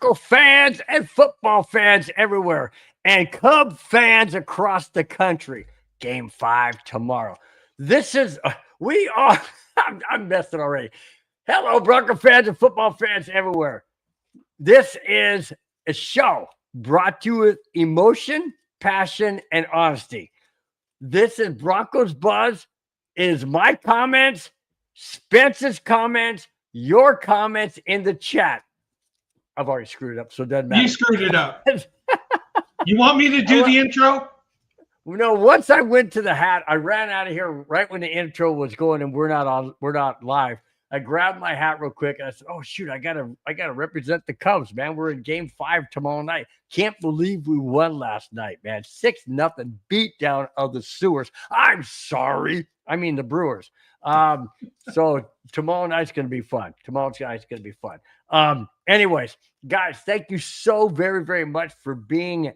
Bronco fans and football fans everywhere, and Cub fans across the country. Game 5 tomorrow. This is, we are, I'm messing already. Hello, Bronco fans and football fans everywhere. This is a show brought to you with emotion, passion, and honesty. This is Broncos Buzz. It is my comments, Spence's comments, your comments in the chat. I've already screwed it up, so it doesn't matter. You screwed it up. You want me to do the intro? No, once I went to the hat, I ran out of here right when the intro was going, and we're not live. I grabbed my hat real quick and I said, "Oh shoot, I gotta represent the Cubs, man. We're in Game 5 tomorrow night. Can't believe we won last night, man. 6-0 beat down of the Sewers. I'm sorry, I mean the Brewers. So tomorrow night's gonna be fun. Anyways, guys, thank you so very, very much for being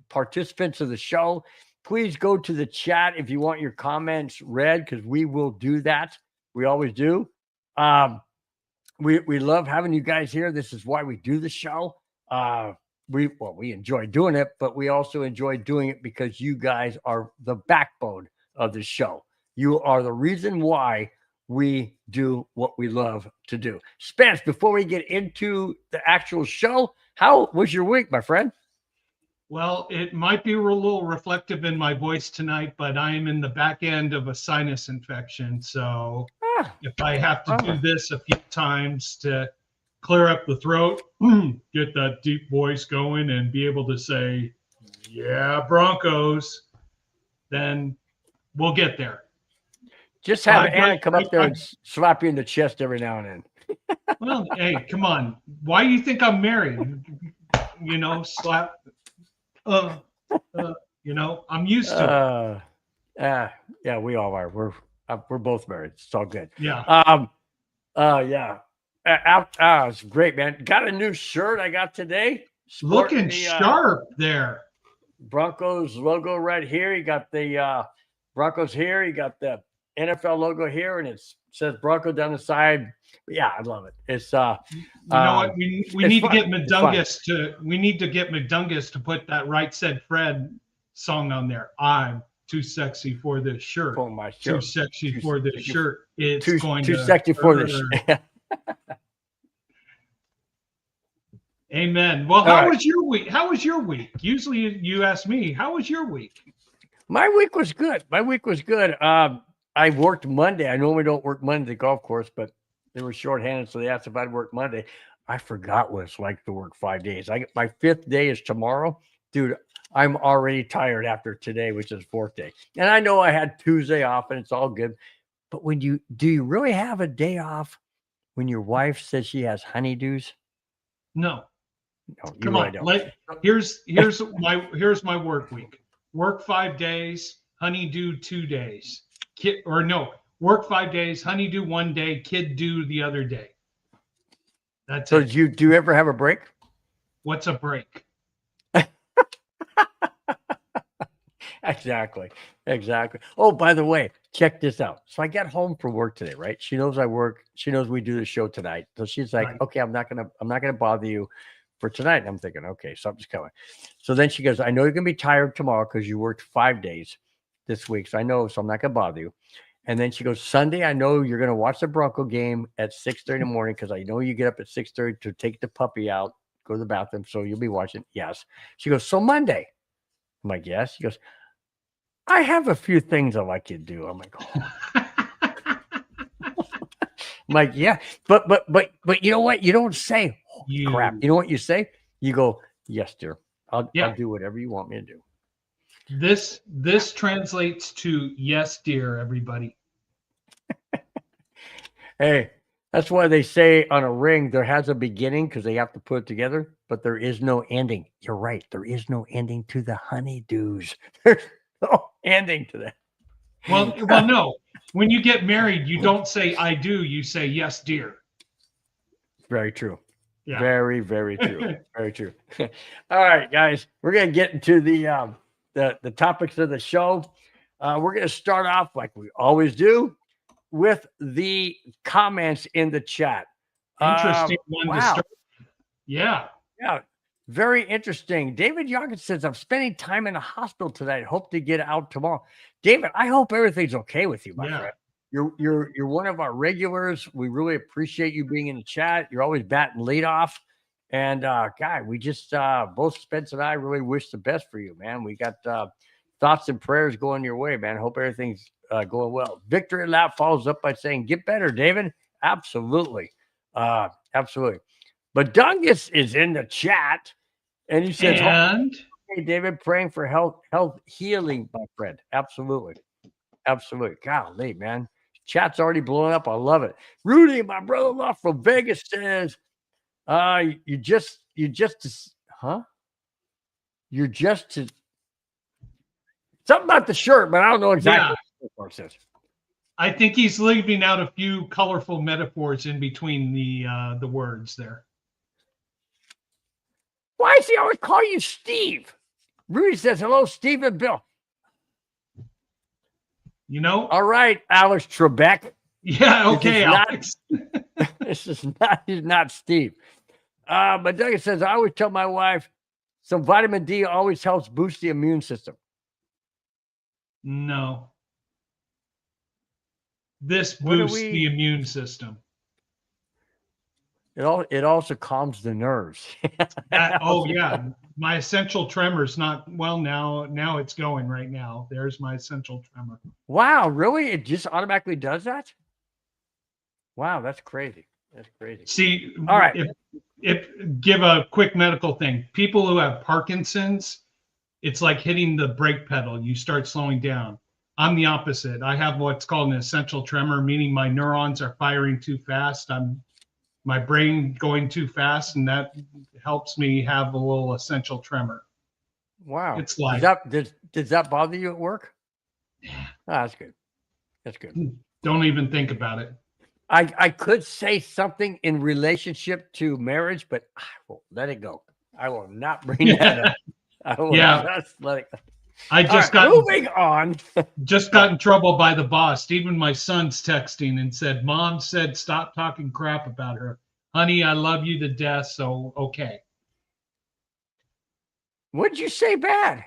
participants of the show. Please go to the chat if you want your comments read, because we will do that. We always do. We love having you guys here. This is why we do the show. We enjoy doing it, but we also enjoy doing it because you guys are the backbone of the show. You are the reason why we do what we love to do. Spence, before we get into the actual show, how was your week, my friend? Well, it might be a little reflective in my voice tonight, but I am in the back end of a sinus infection. So if I have to do this a few times to clear up the throat, get that deep voice going and be able to say, yeah, Broncos, then we'll get there. Just have Anna come up there and slap you in the chest every now and then. Well, hey, come on. Why do you think I'm married? You know, slap. I'm used to it. Yeah, we all are. We're both married. It's all good. Yeah. Yeah. It's great, man. Got a new shirt I got today. Looking sharp there. Broncos logo right here. You got the Broncos here. You got the NFL logo here, and it says Bronco down the side. Yeah, I love it. It's you know what? We need to get Mundungus to put that Right Said Fred song on there. I'm too sexy for this shirt. Oh, my shirt. Too sexy for this shirt. It's too too sexy for this shirt. Amen. Well, how was your week? How was your week? Usually you ask me, how was your week? My week was good. I worked Monday. I normally don't work Monday at the golf course, but they were shorthanded, so they asked if I'd work Monday. I forgot what it's like to work 5 days. My 5th day is tomorrow. Dude, I'm already tired after today, which is 4th day. And I know I had Tuesday off, and it's all good. But do you really have a day off when your wife says she has honeydews? No. Come on. Here's my work week. Work 5 days, honeydew 2 days. Work 5 days, honeydew 1 day, kid do the other day. That's so. It. Do you ever have a break? What's a break? Exactly. Oh, by the way, check this out. So I got home from work today, right? She knows I work. She knows we do the show tonight. So she's like, right. Okay, I'm not gonna bother you for tonight. And I'm thinking, okay, something's coming. So then she goes, I know you're gonna be tired tomorrow because you worked 5 days this week. So I know, so I'm not gonna bother you. And then she goes, Sunday, I know you're gonna watch the Bronco game at 6:30 in the morning because I know you get up at 6:30 to take the puppy out, go to the bathroom. So you'll be watching. Yes. She goes, so Monday. I'm like, yes. She goes, I have a few things I'd like you to do. I'm like, oh. I'm like, yeah, but you know what? You don't say crap. You know what you say? You go, yes, dear. I'll do whatever you want me to do. This translates to yes, dear, everybody. Hey, that's why they say on a ring there has a beginning because they have to put it together, but there is no ending. You're right. There is no ending to the honeydews. There's no ending to that. Well, no. When you get married, you don't say I do. You say yes, dear. Very true. Yeah. Very, very true. Very true. All right, guys, we're gonna get into the topics of the show. We're gonna start off like we always do with the comments in the chat. Interesting one to start. Yeah. Yeah. Very interesting. David Youngin says, I'm spending time in the hospital tonight. Hope to get out tomorrow. David, I hope everything's okay with you, my friend. You're one of our regulars. We really appreciate you being in the chat. You're always batting leadoff. And guy, we just both Spence and I really wish the best for you, man. We got thoughts and prayers going your way, man. Hope everything's going well. Victory Lap follows up by saying, get better, David. Absolutely. Absolutely. But Dungus is in the chat, and he says, "Hey, David, praying for health healing, my friend. Absolutely, absolutely. Golly, man, chat's already blowing up. I love it. Rudy, my brother-in-law from Vegas says, you're just something about the shirt, but I don't know exactly what it says." I think he's leaving out a few colorful metaphors in between the words there. Why does he always call you Steve? Rudy says, hello, Steve and Bill. You know? All right, Alex Trebek. Yeah, okay, Alex. He's not Steve. But Doug says, I always tell my wife some vitamin D always helps boost the immune system. No. This boosts the immune system. It also calms the nerves. Yeah. My essential tremor is not now it's going right now. There's my essential tremor. Wow, really? It just automatically does that? Wow, that's crazy. That's crazy. See, all right. If give a quick medical thing. People who have Parkinson's, it's like hitting the brake pedal. You start slowing down. I'm the opposite. I have what's called an essential tremor, meaning my neurons are firing too fast. My brain going too fast, and that helps me have a little essential tremor. Wow. It's like does that bother you at work? Yeah. Oh, that's good. That's good. Don't even think about it. I could say something in relationship to marriage, but I will let it go. I will not bring that up. I will just let it go. I just moving on. Just got in trouble by the boss. Even my son's texting and said, Mom said stop talking crap about her. Honey, I love you to death, so okay. What'd you say bad?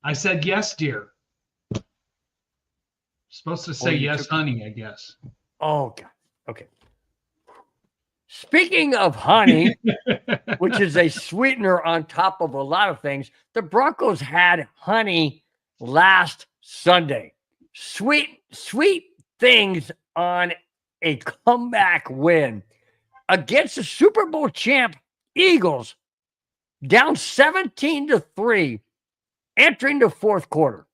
I said, yes, dear. Supposed to say yes, honey, I guess. Oh, God. Okay. Speaking of honey, which is a sweetener on top of a lot of things, the Broncos had honey last Sunday. Sweet things on a comeback win against the Super Bowl champ Eagles, down 17-3, entering the fourth quarter.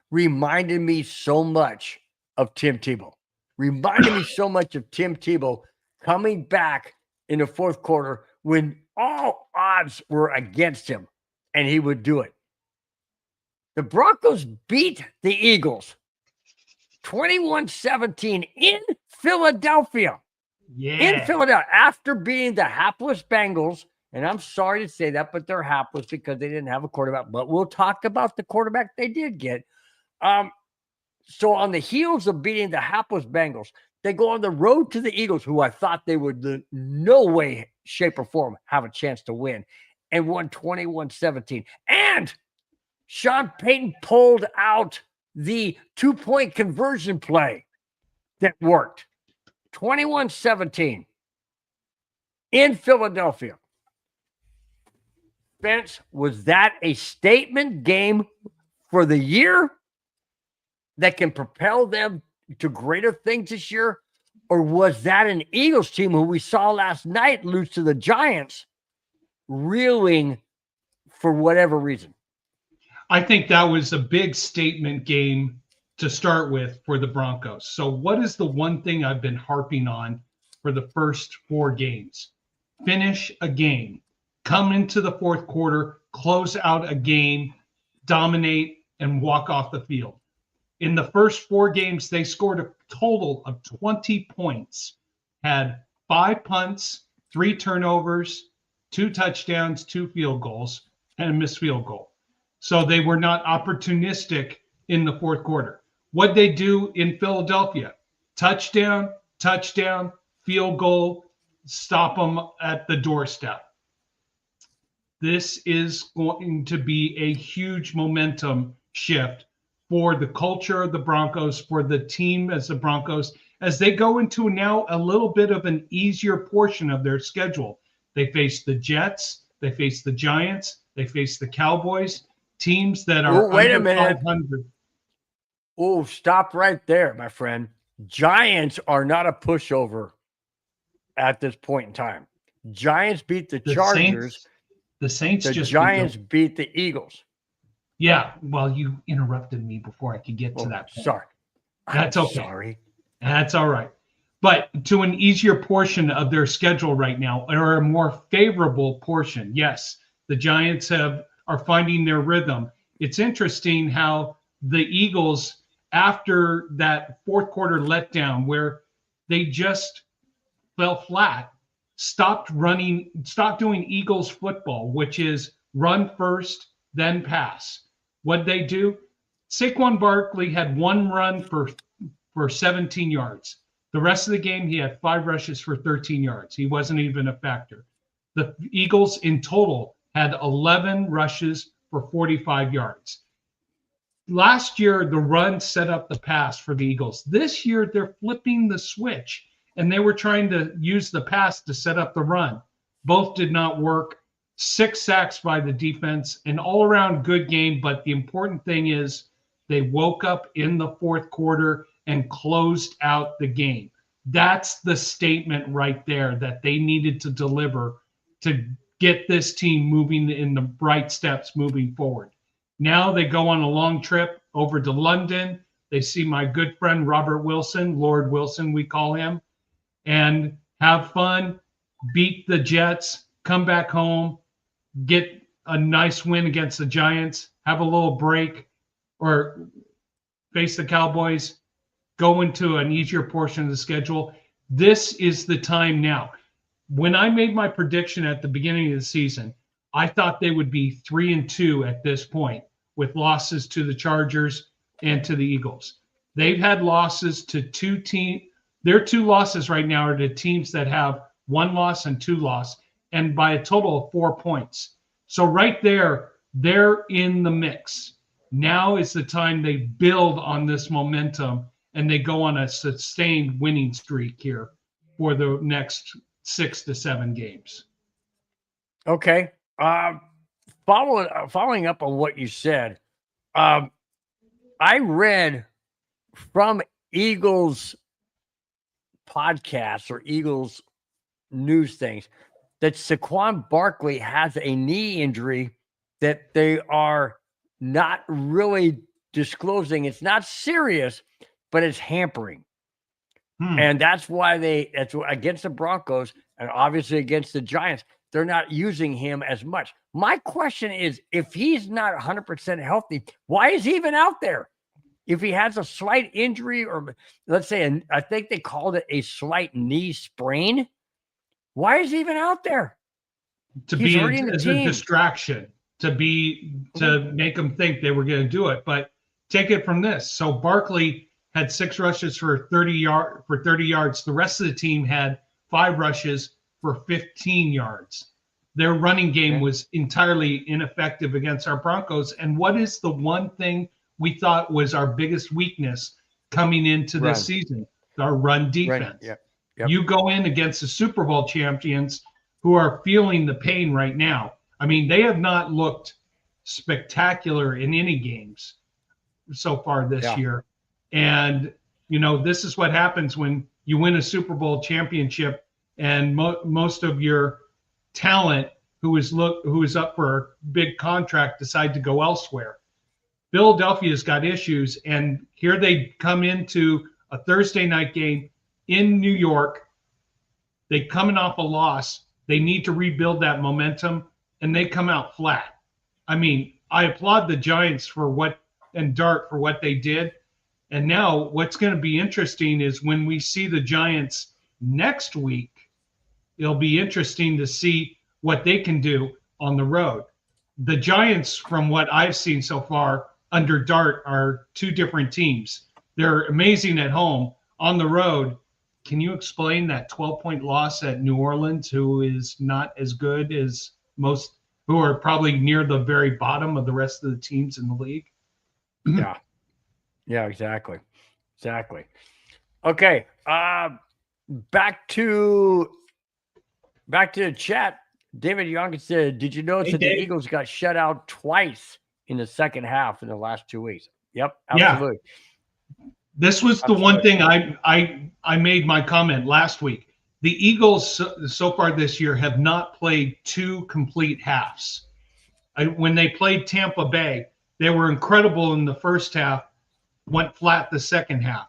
Reminded me so much of Tim Tebow. Coming back in the fourth quarter when all odds were against him, and he would do it. The Broncos beat the Eagles 21-17 in Philadelphia. Yeah. In Philadelphia, after beating the hapless Bengals, and I'm sorry to say that, but they're hapless because they didn't have a quarterback. But we'll talk about the quarterback they did get. So on the heels of beating the hapless Bengals, they go on the road to the Eagles, who I thought they would no way, shape, or form have a chance to win, and won 21-17. And Sean Payton pulled out the 2-point conversion play that worked. 21-17 in Philadelphia. Spence, was that a statement game for the year that can propel them to greater things this year? Or was that an Eagles team who we saw last night lose to the Giants, reeling for whatever reason? I think that was a big statement game to start with for the Broncos. So what is the one thing I've been harping on for the first 4 games? Finish a game. Come into the fourth quarter, close out a game, dominate, and walk off the field. In the first 4 games, they scored a total of 20 points, had 5 punts, 3 turnovers, 2 touchdowns, 2 field goals, and a missed field goal. So they were not opportunistic in the fourth quarter. What'd they do in Philadelphia? Touchdown, field goal, stop them at the doorstep. This is going to be a huge momentum shift for the culture of the Broncos, for the team as the Broncos, as they go into now a little bit of an easier portion of their schedule. They face the Jets, they face the Giants, they face the Cowboys, teams that are wait a under minute. 500. Oh, stop right there, my friend. Giants are not a pushover at this point in time. Giants beat the Chargers. The Saints the just Giants beat the Eagles. Yeah, well, you interrupted me before I could get to that point. Sorry. That's okay. Sorry. That's all right. But to an easier portion of their schedule right now, or a more favorable portion, yes, the Giants are finding their rhythm. It's interesting how the Eagles, after that fourth quarter letdown where they just fell flat, stopped doing Eagles football, which is run first, then pass. What'd they do? Saquon Barkley had one run for 17 yards. The rest of the game, he had 5 rushes for 13 yards. He wasn't even a factor. The Eagles in total had 11 rushes for 45 yards. Last year, the run set up the pass for the Eagles. This year, they're flipping the switch, and they were trying to use the pass to set up the run. Both did not work. 6 sacks by the defense, an all-around good game, but the important thing is they woke up in the fourth quarter and closed out the game. That's the statement right there that they needed to deliver to get this team moving in the right steps moving forward. Now they go on a long trip over to London. They see my good friend Robert Wilson, Lord Wilson we call him, and have fun, beat the Jets, come back home, get a nice win against the Giants, have a little break, or face the Cowboys, go into an easier portion of the schedule. This is the time now. When I made my prediction at the beginning of the season, I thought they would be 3-2 at this point with losses to the Chargers and to the Eagles. They've had losses to 2 teams. Their 2 losses right now are to teams that have 1 loss and 2 losses, and by a total of 4 points. So right there, they're in the mix. Now is the time they build on this momentum and they go on a sustained winning streak here for the next 6 to 7 games. Okay. Following up on what you said, I read from Eagles podcasts or Eagles news things that Saquon Barkley has a knee injury that they are not really disclosing. It's not serious, but it's hampering. And that's why that's against the Broncos and obviously against the Giants, they're not using him as much. My question is, if he's not 100% healthy, why is he even out there? If he has a slight injury, or let's say, I think they called it a slight knee sprain, why is he even out there? To be as a distraction, to make them think they were going to do it. But take it from this. So Barkley had 6 rushes for 30 yards. The rest of the team had 5 rushes for 15 yards. Their running game was entirely ineffective against our Broncos. And what is the one thing we thought was our biggest weakness coming into this season? Our run defense. Yep. You go in against the Super Bowl champions who are feeling the pain right now. I mean, they have not looked spectacular in any games so far this year. And, this is what happens when you win a Super Bowl championship and most of your talent who is up for a big contract decide to go elsewhere. Philadelphia's got issues, and here they come into a Thursday night game in New York. They coming off a loss. They need to rebuild that momentum, and they come out flat. I mean, I applaud the Giants and Dart for what they did. And now what's going to be interesting is when we see the Giants next week, it'll be interesting to see what they can do on the road. The Giants, from what I've seen so far under Dart, are 2 different teams. They're amazing at home. On the road, can you explain that 12-point loss at New Orleans, who is not as good as most, who are probably near the very bottom of the rest of the teams in the league? Yeah. Yeah, exactly. Exactly. Okay. Back to the chat. David Young said, "Did you notice Hey, that the Dave. Eagles got shut out twice in the second half in the last 2 weeks?" Yep, Yeah. absolutely. This was the one thing I made my comment last week. The Eagles so far this year have not played 2 complete halves. When they played Tampa Bay, they were incredible in the first half, went flat the second half.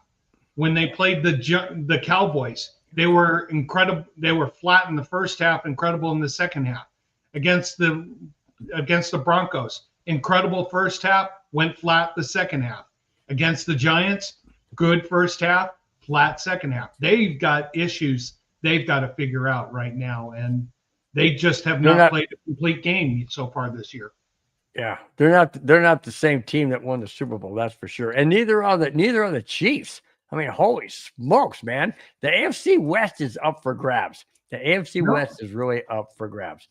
When they played the Cowboys, they were incredible. They were flat in the first half, incredible in the second half. Against the Broncos, incredible first half, went flat the second half. Against the Giants, good first half, flat second half. They've got issues they've got to figure out right now, and they just have not played a complete game so far this year. Yeah, they're not the same team that won the Super Bowl, that's for sure. And neither are the Chiefs. I mean, holy smokes, man. The AFC West is up for grabs. The AFC West is really up for grabs.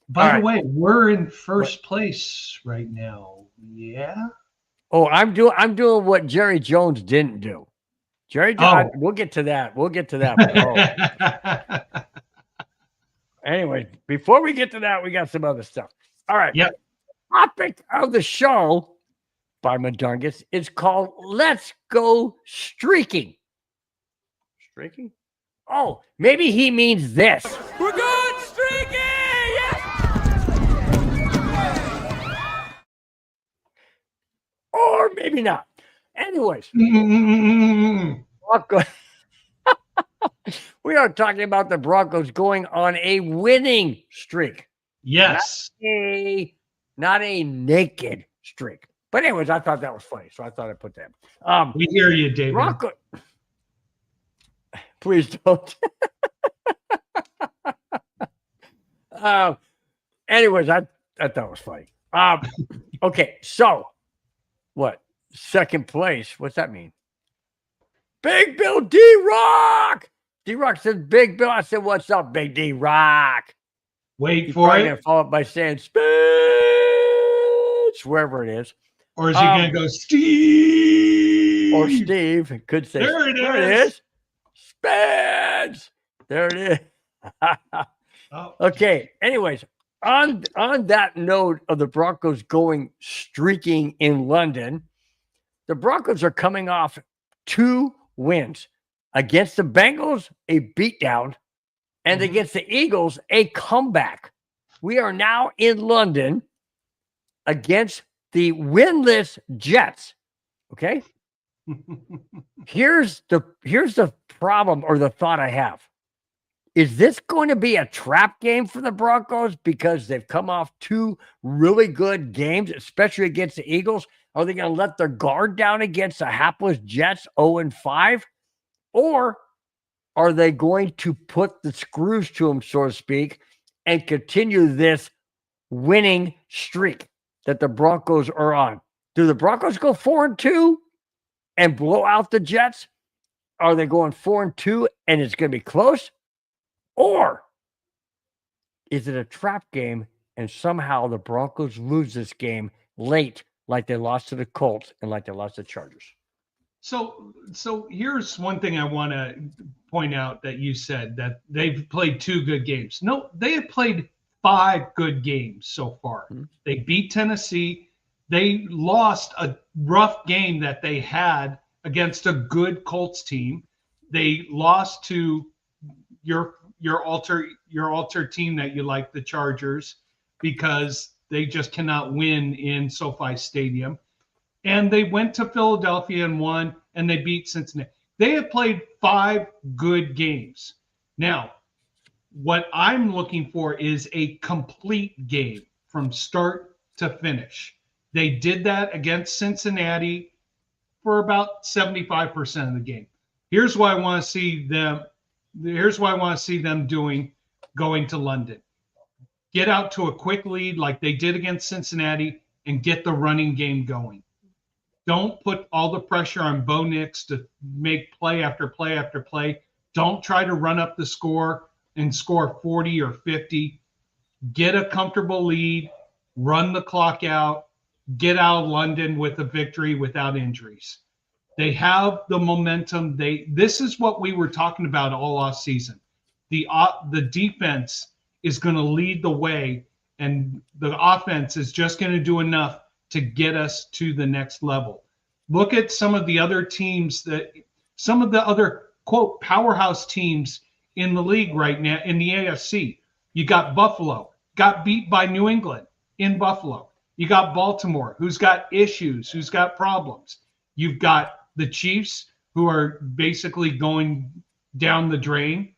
By the way, we're in first place right now. Yeah. Oh, I'm doing what Jerry Jones didn't do. Jerry Jones, we'll get to that. We'll get to that. Anyway, before we get to that, we got some other stuff. All right. Yep. Topic of the show by Madungus is called "Let's Go Streaking." Streaking? Oh, maybe he means this. We're going streaking! Yeah! Or maybe not. Anyways, we are talking about the Broncos going on a winning streak. Yes. Not a naked streak. But anyways, I thought that was funny, so I thought I'd put that. We hear you, David. Please don't. Anyways, I thought it was funny. Okay, so what? Second place. What's that mean? Big Bill D-Rock. D-Rock said, "Big Bill." I said, "What's up, Big D-Rock?" Wait for it. Follow up by saying "Spence," wherever it is. Or is he going to go Steve? Or Steve. It could say, there it is. Spence. There it is. Okay. Anyways, on that note of the Broncos going streaking in London, the Broncos are coming off 2 wins against the Bengals, a beatdown, and against the Eagles, a comeback. We are now in London against the winless Jets. Okay. Here's the problem, or the thought I have. Is this going to be a trap game for the Broncos because they've come off 2 really good games, especially against the Eagles? Are they going to let their guard down against the hapless Jets 0-5? Or are they going to put the screws to them, so to speak, and continue this winning streak that the Broncos are on? Do the Broncos go 4-2 and blow out the Jets? Are they going 4-2 and it's going to be close? Or is it a trap game and somehow the Broncos lose this game late, like they lost to the Colts and like they lost to the Chargers? So here's one thing I want to point out that you said, that they've played 2 good games. No, they have played 5 good games so far. They beat Tennessee. They lost a rough game that they had against a good Colts team. They lost to your alter team that you like, the Chargers, because they just cannot win in SoFi Stadium. And they went to Philadelphia and won, and they beat Cincinnati. They have played 5 good games. Now, what I'm looking for is a complete game from start to finish. They did that against Cincinnati for about 75% of the game. Here's why I want to see them. Here's what I want to see them doing going to London. Get out to a quick lead like they did against Cincinnati and get the running game going. Don't put all the pressure on Bo Nix to make play after play after play. Don't try to run up the score and score 40 or 50. Get a comfortable lead, run the clock out, get out of London with a victory without injuries. They have the momentum. This is what we were talking about all off season. The defense is going to lead the way, and the offense is just going to do enough to get us to the next level. Look at some of the other teams some of the other quote powerhouse teams in the league right now in the AFC. You got Buffalo, got beat by New England in Buffalo. You got Baltimore, who's got issues, who's got problems. You've got the Chiefs, who are basically going down the drain.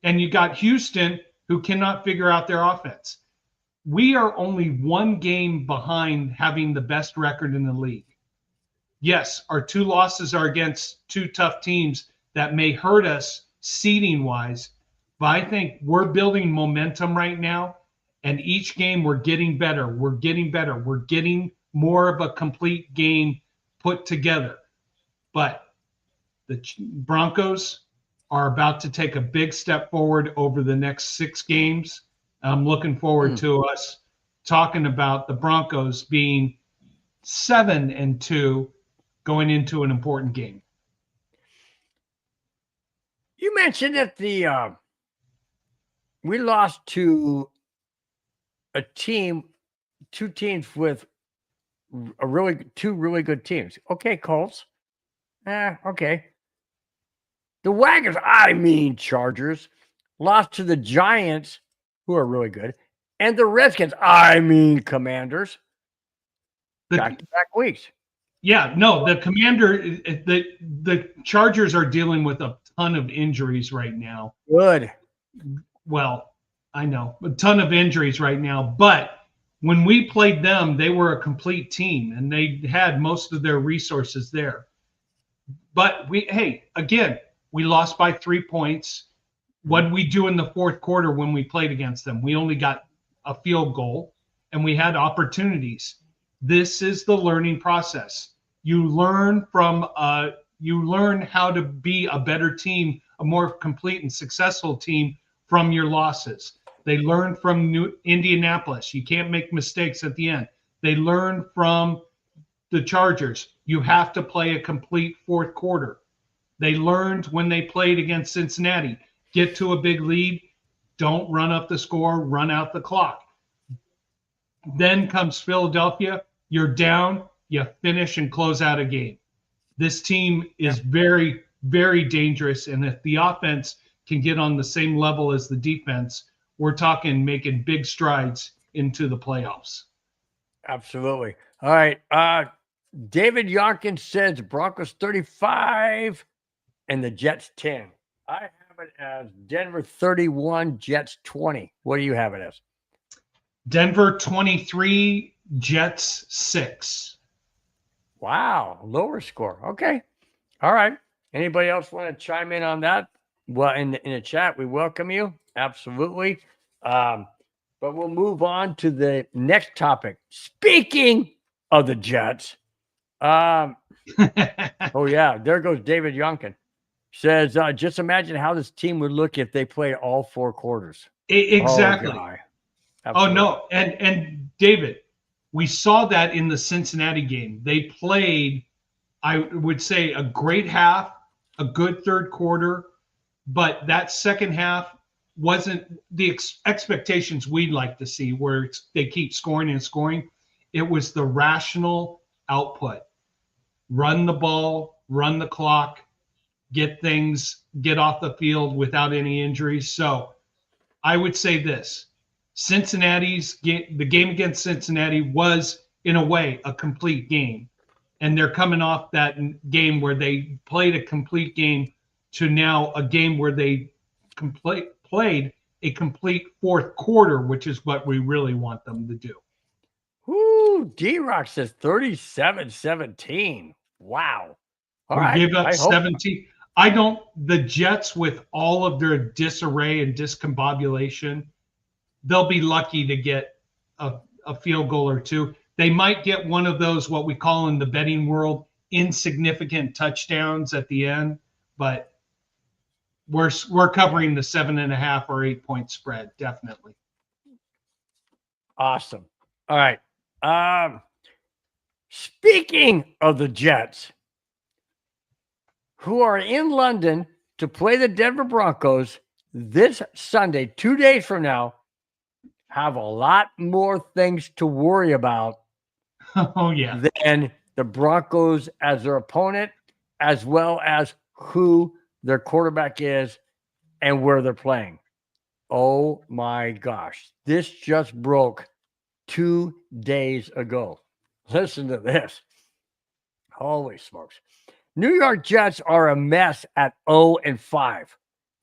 And you got Houston, who cannot figure out their offense. We are only one game behind having the best record in the league. Yes, our 2 losses are against 2 tough teams that may hurt us seeding-wise, but I think we're building momentum right now, and each game we're getting better. We're getting better. We're getting more of a complete game put together. But the Broncos are about to take a big step forward over the next 6 games. I'm looking forward to us talking about the Broncos being 7-2 going into an important game. You mentioned that we lost to a team, 2 teams with 2 really good teams. Okay, Colts. Okay. The Wagons, I mean Chargers, lost to the Giants, who are really good, and the Redskins, I mean Commanders. Back-to-back weeks. Yeah, no, the Chargers are dealing with a ton of injuries right now. Good. Well, I know, a ton of injuries right now, but when we played them, they were a complete team and they had most of their resources there. But again, we lost by 3 points. What did we do in the fourth quarter when we played against them? We only got a field goal and we had opportunities. This is the learning process. You learn how to be a better team, a more complete and successful team from your losses. They learn from Indianapolis. You can't make mistakes at the end. They learn from the Chargers. You have to play a complete fourth quarter. They learned when they played against Cincinnati. Get to a big lead. Don't run up the score. Run out the clock. Then comes Philadelphia. You're down. You finish and close out a game. This team is very, very dangerous. And if the offense can get on the same level as the defense, we're talking making big strides into the playoffs. Absolutely. All right. David Yonkin says Broncos 35 and the Jets 10. I have it as Denver 31, Jets 20. What do you have it as? Denver 23, Jets 6. Wow. Lower score. Okay. All right. Anybody else want to chime in on that? Well, in the chat, we welcome you. Absolutely. But we'll move on to the next topic. Speaking of the Jets. Oh, yeah. There goes David Yonkin. Says, just imagine how this team would look if they played all 4 quarters. Exactly. Oh, no. And David, we saw that in the Cincinnati game. They played, I would say, a great half, a good third quarter, but that second half wasn't the expectations we'd like to see, where they keep scoring and scoring. It was the rational output. Run the ball, run the clock, get off the field without any injuries. So I would say this. The game against Cincinnati was, in a way, a complete game. And they're coming off that game where they played a complete game to now a game where they played a complete fourth quarter, which is what we really want them to do. Ooh, D-Rock says 37-17. Wow. All right. Give up 17. The Jets, with all of their disarray and discombobulation, they'll be lucky to get a field goal or 2. They might get one of those, what we call in the betting world, insignificant touchdowns at the end, but we're covering the 7.5 or 8 point spread, definitely. Awesome. All right. Speaking of the Jets, who are in London to play the Denver Broncos this Sunday, 2 days from now, have a lot more things to worry about Oh, yeah. than the Broncos as their opponent, as well as who their quarterback is and where they're playing. Oh my gosh. This just broke 2 days ago. Listen to this. Holy smokes. New York Jets are a mess at 0-5.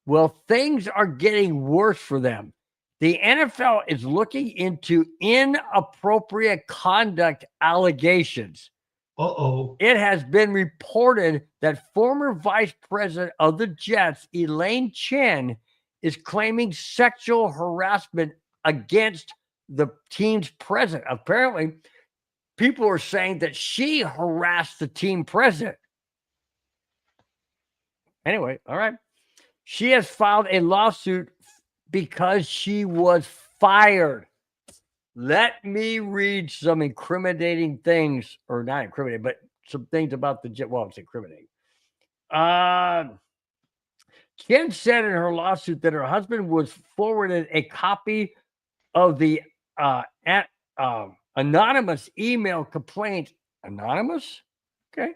Well, things are getting worse for them. The NFL is looking into inappropriate conduct allegations. Uh-oh. It has been reported that former vice president of the Jets, Elaine Chen, is claiming sexual harassment against the team's president. Apparently, people are saying that she harassed the team president. Anyway, all right. She has filed a lawsuit because she was fired. Let me read some incriminating things, or not incriminating, but some things about the Jet. Well, it's incriminating. Ken said in her lawsuit that her husband was forwarded a copy of the anonymous email complaint. Anonymous? Okay.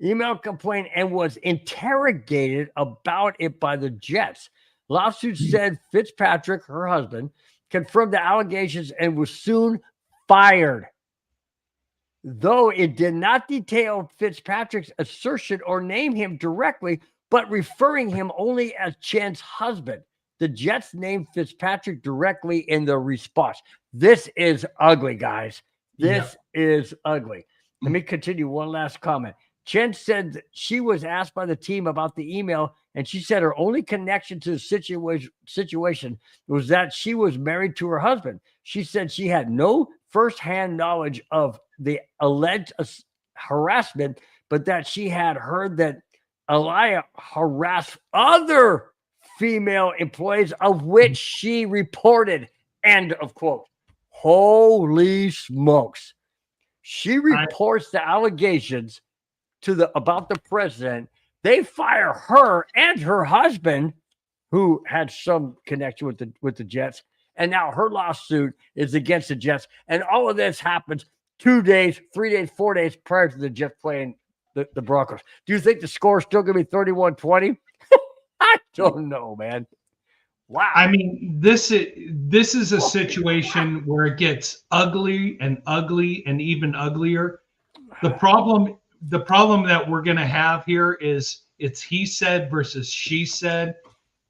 Email complaint and was interrogated about it by the Jets. Lawsuit said Fitzpatrick, her husband, confirmed the allegations and was soon fired. Though it did not detail Fitzpatrick's assertion or name him directly, but referring him only as Chen's husband. The Jets named Fitzpatrick directly in the response. This is ugly, guys. This is ugly. Let me continue one last comment. Chen said that she was asked by the team about the email, and she said her only connection to the situation was that she was married to her husband. She said she had no firsthand knowledge of the alleged harassment, but that she had heard that Elia harassed other female employees, of which she reported. End of quote. Holy smokes. She reports the allegations about the president. They fire her and her husband, who had some connection with the Jets, and now her lawsuit is against the Jets. And all of this happens 2 days, 3 days, 4 days prior to the Jets playing the Broncos. Do you think the score is still going to be 31-20? I don't know, man. Wow. I mean, this is a situation where it gets ugly and even uglier. The problem that we're going to have here is it's he said versus she said,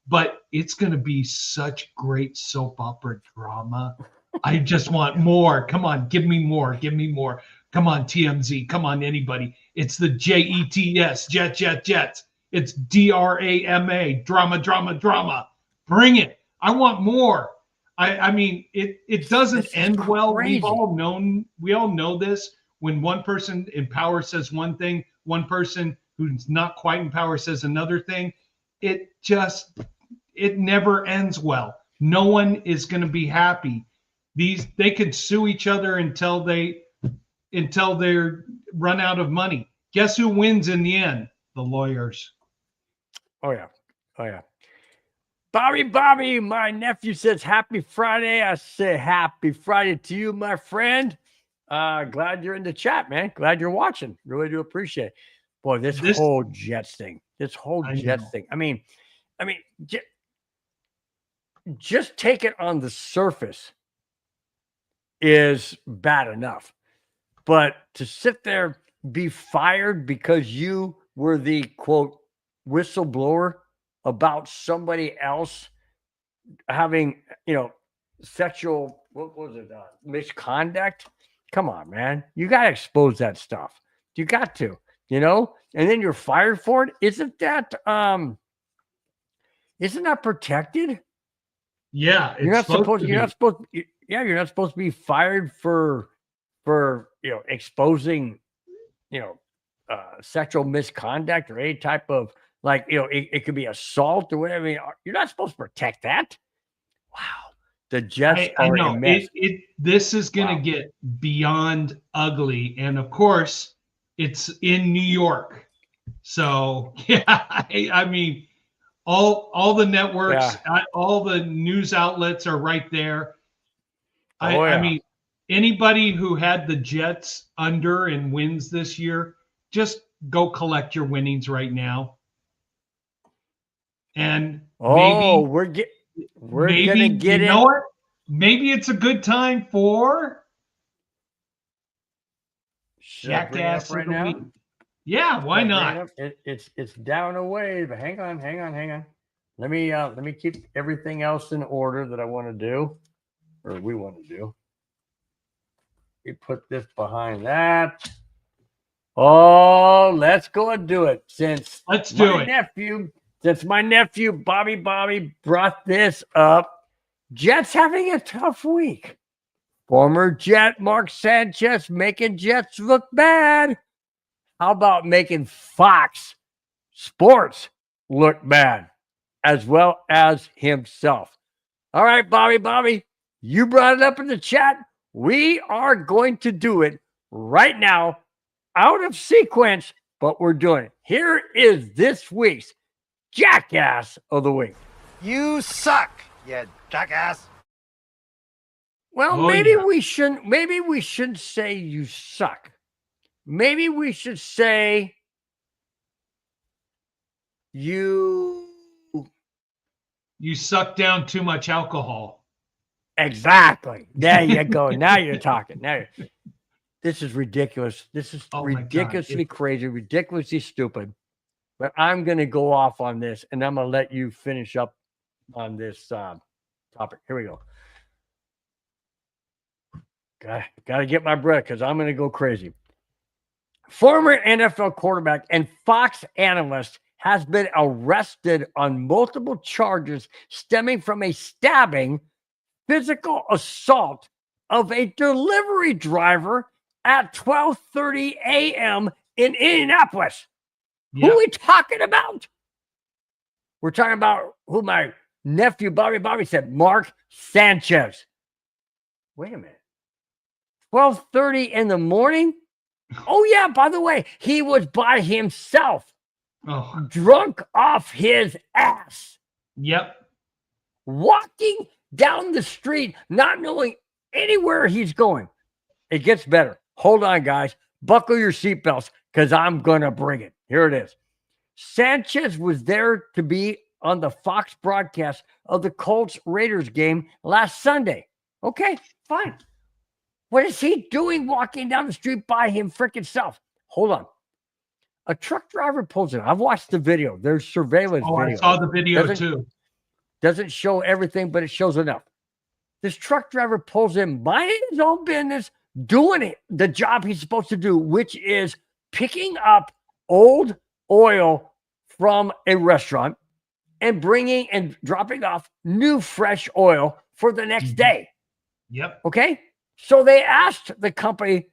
but it's going to be such great soap opera drama. I just want more. Come on, give me more. Give me more. Come on, TMZ. Come on, anybody. It's the JETS, Jets. It's DRAMA, drama. Bring it. I want more. I mean, it doesn't end well. Crazy. We all know this. When one person in power says one thing, one person who's not quite in power says another thing, it never ends well. No one is going to be happy. They could sue each other until they're run out of money. Guess who wins in the end? The lawyers. Oh yeah. Bobby, my nephew says happy Friday. I say happy Friday to you, my friend. Glad you're in the chat, man. Glad you're watching. Really do appreciate it. Boy, this whole Jets thing. I mean, just take it on the surface is bad enough. But to sit there, be fired because you were the quote whistleblower about somebody else having, sexual, what was it, misconduct? Come on, man. You got to expose that stuff. You got to, and then you're fired for it. Isn't that protected? Yeah. You're not supposed to be fired for exposing, sexual misconduct or any type of Like, it could be assault or whatever. I mean, you're not supposed to protect that. Wow. The Jets I are a know mess. this is going to get beyond ugly. And of course, it's in New York. So, yeah, I mean, all the networks, all the news outlets are right there. I mean, anybody who had the Jets under and wins this year, just go collect your winnings right now. And maybe we're gonna get you it. know what? Maybe it's a good time for Jackass right of the now. Week. Yeah, why not? It's down a way, but hang on. Let me keep everything else in order that I want to do, or we want to do. We put this behind that. Oh, let's go and do it. Since my nephew Bobby brought this up, Jets having a tough week. Former Jet Mark Sanchez making Jets look bad. How about making Fox Sports look bad, as well as himself? All right, Bobby, you brought it up in the chat. We are going to do it right now, out of sequence, but we're doing it. Here is this week's Jackass of the Week. You suck, you jackass. Well, maybe we shouldn't say you suck. Maybe we should say you suck down too much alcohol. Exactly. There you go. Now you're talking. This is ridiculous. This is ridiculously crazy, ridiculously stupid. But I'm going to go off on this, and I'm going to let you finish up on this topic. Here we go. Got to get my breath because I'm going to go crazy. Former NFL quarterback and Fox analyst has been arrested on multiple charges stemming from a stabbing, physical assault of a delivery driver at 12:30 a.m. in Indianapolis. Yep. Who are we talking about? We're talking about who my nephew Bobby said, Mark Sanchez. Wait a minute. 12:30 in the morning? Oh, yeah, by the way, he was by himself, drunk off his ass. Yep. Walking down the street, not knowing anywhere he's going. It gets better. Hold on, guys. Buckle your seatbelts because I'm going to bring it. Here it is. Sanchez was there to be on the Fox broadcast of the Colts-Raiders game last Sunday. Okay, fine. What is he doing walking down the street by him freaking self? Hold on. A truck driver pulls in. I've watched the video. There's surveillance video. I saw the video too. Doesn't show everything, but it shows enough. This truck driver pulls in, minding his own business, doing it, the job he's supposed to do, which is picking up old oil from a restaurant and bringing and dropping off new fresh oil for the next day. Yep. Okay? So they asked the company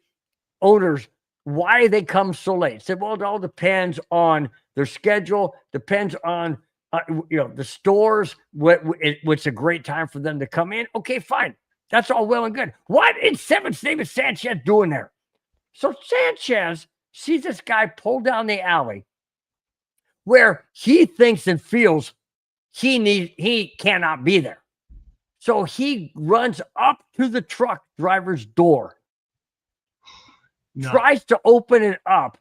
owners why they come so late. Said, well, it all depends on their schedule, depends on the stores, what's a great time for them to come in. Okay, fine. That's all well and good. What in seven's name is Sanchez doing there? So Sanchez sees this guy pull down the alley where he thinks and feels he cannot be there. So he runs up to the truck driver's door, tries to open it up,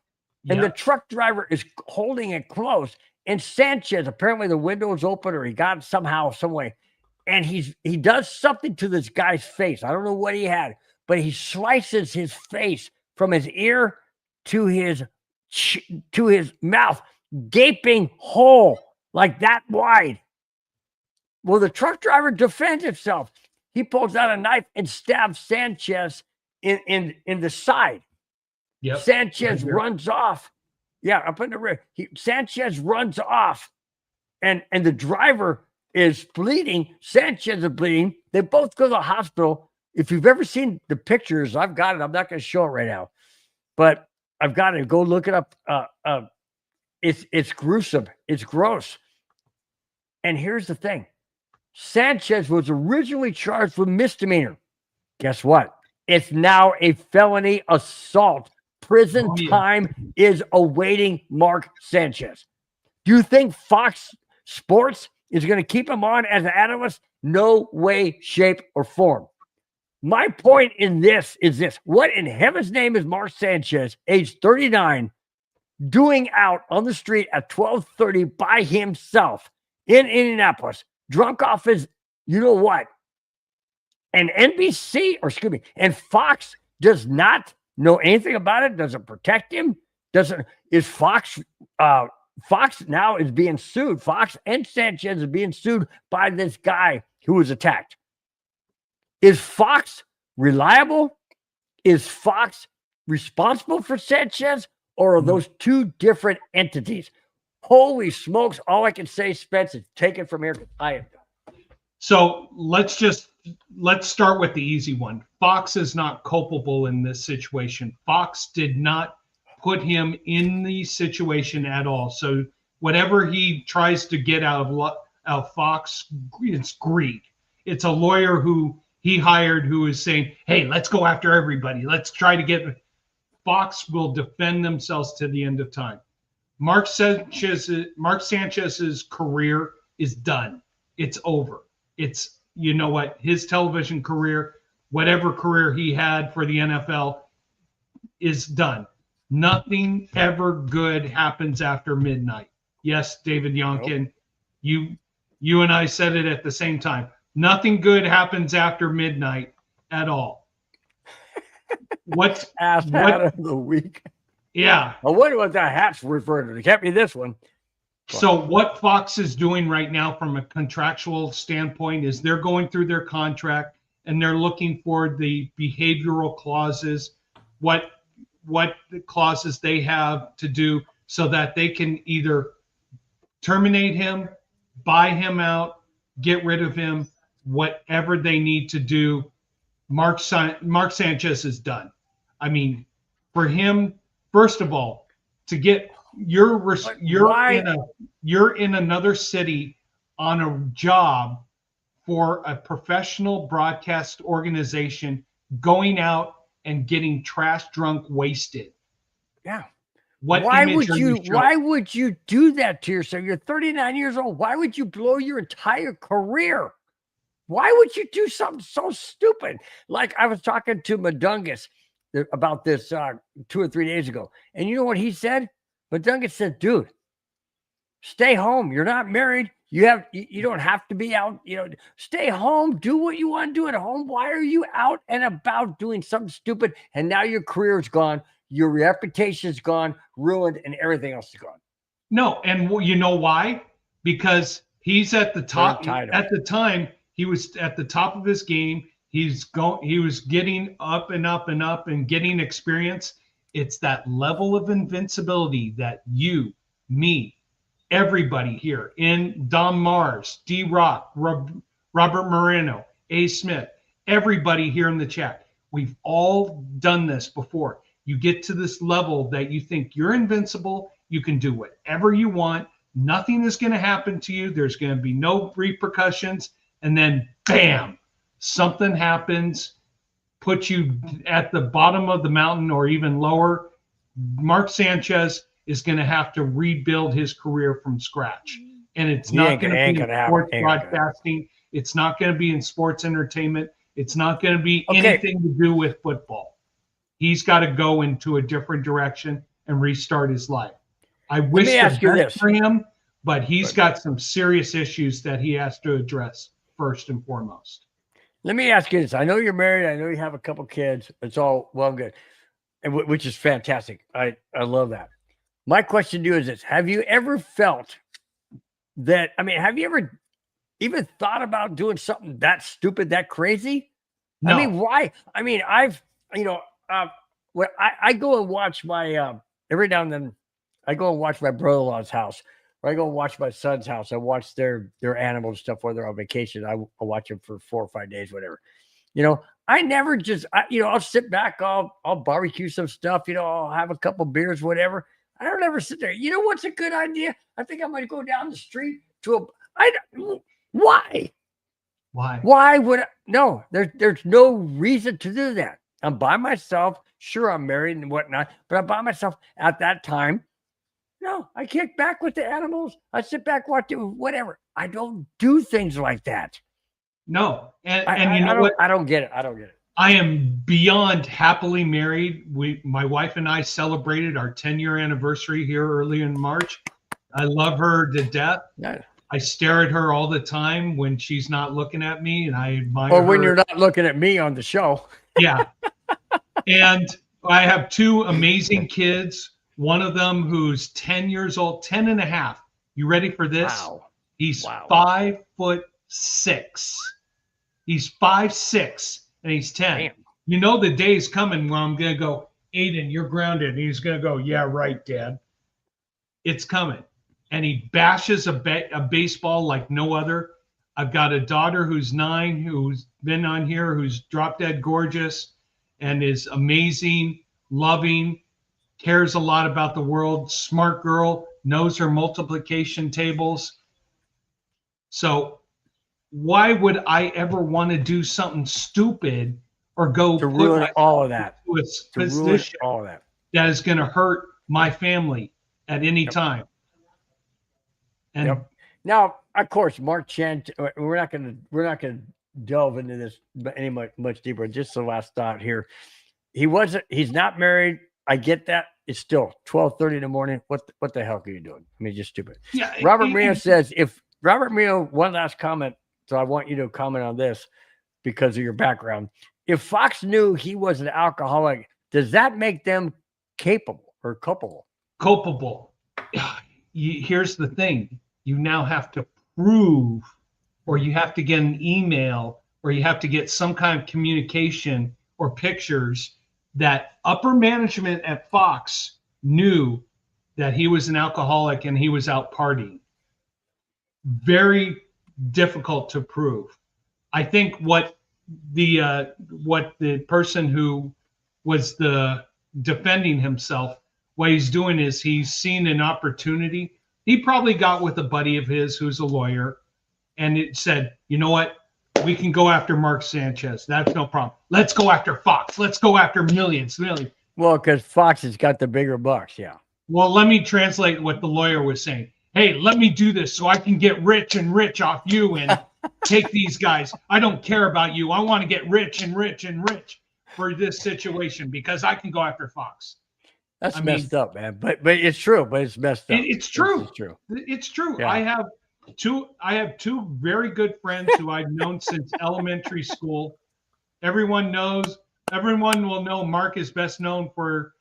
and the truck driver is holding it closed. And Sanchez, apparently the window is open or he got it somehow, some way. And he does something to this guy's face. I don't know what he had, but he slices his face from his ear to his mouth, gaping hole like that wide. Well, the truck driver defends himself. He pulls out a knife and stabs Sanchez in the side. Yep. Sanchez runs off. Yeah, up in the rear. Sanchez runs off, and the driver is bleeding. Sanchez is bleeding. They both go to the hospital. If you've ever seen the pictures, I've got it. I'm not going to show it right now, but I've got it. Go look it up. It's gruesome. It's gross. And here's the thing. Sanchez was originally charged with misdemeanor. Guess what? It's now a felony assault. Prison time is awaiting Mark Sanchez. Do you think Fox Sports is going to keep him on as an analyst? No way, shape, or form. My point in this is this. What in heaven's name is Mark Sanchez, age 39, doing out on the street at 12:30 by himself in Indianapolis, drunk off his, you know what? And NBC, or excuse me, and Fox does not know anything about it, doesn't protect him, is Fox now is being sued. Fox and Sanchez is being sued by this guy who was attacked. Is Fox reliable? Is Fox responsible for Sanchez? Or are those two different entities? Holy smokes. All I can say, Spence, is take it from here. I am done. So let's start with the easy one. Fox is not culpable in this situation. Fox did not put him in the situation at all. So whatever he tries to get out of Fox, it's greed. It's a lawyer who he hired who is saying, hey, let's go after everybody. Let's try to get. Fox will defend themselves to the end of time. Mark Sanchez's career is done. It's over. It's, you know what, his television career, whatever career he had for the NFL, is done. Nothing ever good happens after midnight. Yes, David Yonkin, nope. You and I said it at the same time. Nothing good happens after midnight at all. What's hat of the week? Yeah. I wonder what that hat's referring to. It can't be this one. So what Fox is doing right now from a contractual standpoint is they're going through their contract and they're looking for the behavioral clauses, what the clauses they have to do so that they can either terminate him, buy him out, get rid of him, whatever they need to do. Mark Sanchez is done. I mean, for him, first of all, to get you're in another city on a job for a professional broadcast organization, going out and getting trash drunk, wasted. Yeah. Why would you do that to yourself? You're 39 years old. Why would you blow your entire career? Why would you do something so stupid? Like I was talking to Madungus about this 2 or 3 days ago. And you know what he said? Madungus said, dude, stay home. You're not married. You don't have to be out, stay home, do what you want to do at home. Why are you out and about doing something stupid? And now your career is gone. Your reputation is gone, ruined, and everything else is gone. No. And you know why? Because he's at the top. At the time, he was at the top of his game. He was getting up and up and up and getting experience. It's that level of invincibility that you, me, everybody here in Dom Mars, D Rock, Robert Moreno, A Smith, everybody here in the chat. We've all done this before. You get to this level that you think you're invincible. You can do whatever you want. Nothing is going to happen to you. There's going to be no repercussions. And then, bam, something happens, puts you at the bottom of the mountain or even lower. Mark Sanchez is going to have to rebuild his career from scratch. And it's not going to be in sports broadcasting. It's not going to be in sports entertainment. It's not going to be anything to do with football. He's got to go into a different direction and restart his life. I wish the best for him, but he's got some serious issues that he has to address first and foremost. Let me ask you this. I know you're married. I know you have a couple kids. It's all well and good, and which is fantastic. I love that. My question to you is this. Have you ever felt that, have you ever even thought about doing something that stupid, that crazy? No. Why? When I go and watch my, every now and then I go and watch my brother-in-law's house, or I go and watch my son's house. I watch their animals and stuff while they're on vacation. I'll watch them for 4 or 5 days, whatever. I never just, I'll sit back, I'll barbecue some stuff, I'll have a couple beers, whatever. I don't ever sit there. You know what's a good idea? I think I might go down the street to why? Why? Why would I? No, there's no reason to do that. I'm by myself. Sure, I'm married and whatnot, but I'm by myself at that time. No, I kick back with the animals. I sit back, watch it, whatever. I don't do things like that. No, and I, you know what? I don't get it. I don't get it. I am beyond happily married. My wife and I celebrated our 10-year anniversary here early in March. I love her to death. Yeah. I stare at her all the time when she's not looking at me, and I admire Or when her. you're not looking at me on the show. Yeah. And I have 2 amazing kids. One of them who's 10 years old, 10 and a half. You ready for this? Wow. He's Wow. 5'6". He's 5'6", and he's 10. Damn. You know the day's coming when I'm going to go, Aiden, you're grounded. And he's going to go, yeah, right, Dad. It's coming. And he bashes a baseball like no other. I've got a daughter who's 9, who's been on here, who's drop dead gorgeous and is amazing, loving, cares a lot about the world, smart girl, knows her multiplication tables. So why would I ever want to do something stupid or go To ruin all of that. to a To ruin position all of that. that is going to hurt my family at any time? And Yep. Now, of course, Mark Chant. We're not gonna delve into this any much deeper. Just the last thought here. He's not married. I get that. It's still 12:30 in the morning. What the hell are you doing? I mean, just stupid. yeah, Robert Mio says, if Robert Mio, one last comment. So I want you to comment on this because of your background. If Fox knew he was an alcoholic, does that make them capable or culpable? culpable. Here's the thing. You now have to prove, or you have to get an email, or you have to get some kind of communication or pictures that upper management at Fox knew that he was an alcoholic and he was out partying. Very difficult to prove. I think what the person who was the defending himself, what he's doing is he's seen an opportunity. He probably got with a buddy of his who's a lawyer, and it said, you know what? We can go after Mark Sanchez. That's no problem. Let's go after Fox. Let's go after millions. Well, because Fox has got the bigger bucks. Yeah. Well, let me translate what the lawyer was saying. Hey, let me do this so I can get rich off you and take these guys. I don't care about you. I want to get rich for this situation because I can go after Fox. That's messed up, man. But it's true. But it's messed up. It's true. It's true. It's true. Yeah. I have two very good friends who I've known since elementary school. Everyone will know Mark is best known for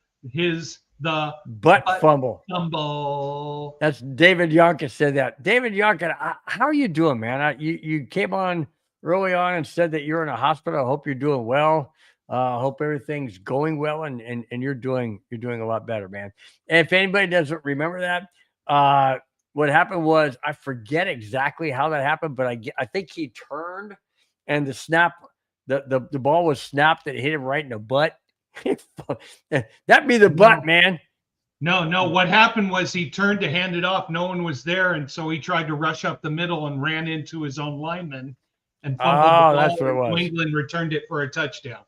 the butt fumble. That's David Yonka said that. David Yonka, how are you doing, man? You came on early on and said that you're in a hospital. I hope you're doing well. I hope everything's going well and you're doing a lot better, man. And if anybody doesn't remember that, what happened was, I forget exactly how that happened, but I think he turned and the ball was snapped that hit him right in the butt. That'd be the butt, man. No. What happened was he turned to hand it off. No one was there, and so he tried to rush up the middle and ran into his own lineman and fumbled the ball. That's what it was. New England returned it for a touchdown.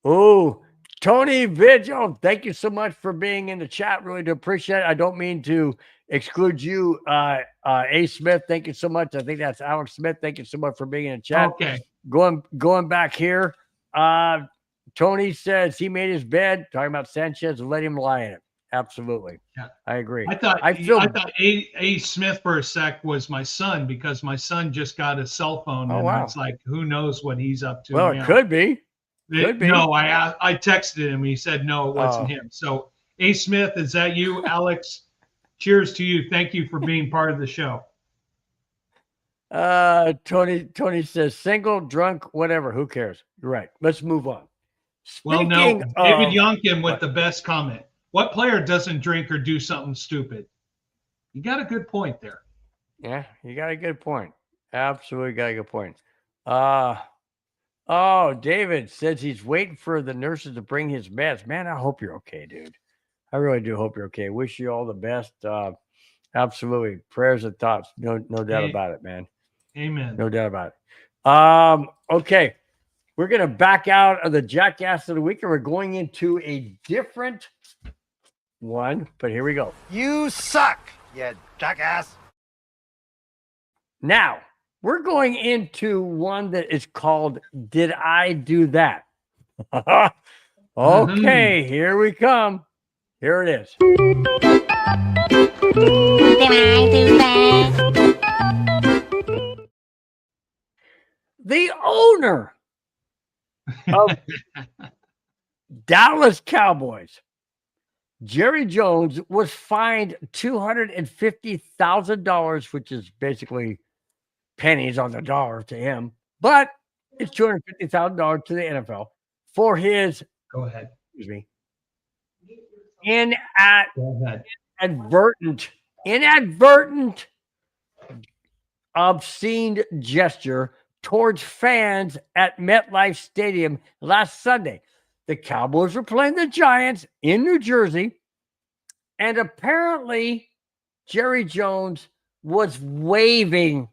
Oh, Tony Vigil, thank you so much for being in the chat. Really do appreciate it. I don't mean to exclude you. A. Smith, thank you so much. I think that's Alex Smith. Thank you so much for being in the chat. Okay. Going back here. Tony says he made his bed, talking about Sanchez, and let him lie in it. Absolutely. Yeah. I agree. I thought A. Smith for a sec was my son because my son just got a cell phone. Oh, and wow. It's like, who knows what he's up to. Well, now. it could be. No, I texted him. He said, no, it wasn't him. So A. Smith, is that you? Alex, cheers to you. Thank you for being part of the show. Tony says single, drunk, whatever. Who cares? You're right. Let's move on. Well, no, David Yonkin with the best comment. What player doesn't drink or do something stupid? You got a good point there. Yeah, you got a good point. Absolutely got a good point. Oh, David says he's waiting for the nurses to bring his meds. Man, I hope you're okay, dude. I really do hope you're okay. Wish you all the best. Absolutely. Prayers and thoughts. No doubt about it, man. Amen. No doubt about it. Okay. We're going to back out of the Jackass of the Week and we're going into a different one, but here we go. You suck, you jackass. Now, we're going into one that is called Did I Do That? Okay, Here we come. Here it is. Did I do that? The owner of Dallas Cowboys, Jerry Jones, was fined $250,000, which is basically pennies on the dollar to him, but it's $250,000 to the NFL for his Go ahead. inadvertent obscene gesture towards fans at MetLife Stadium last Sunday. The Cowboys were playing the Giants in New Jersey, and apparently Jerry Jones was waving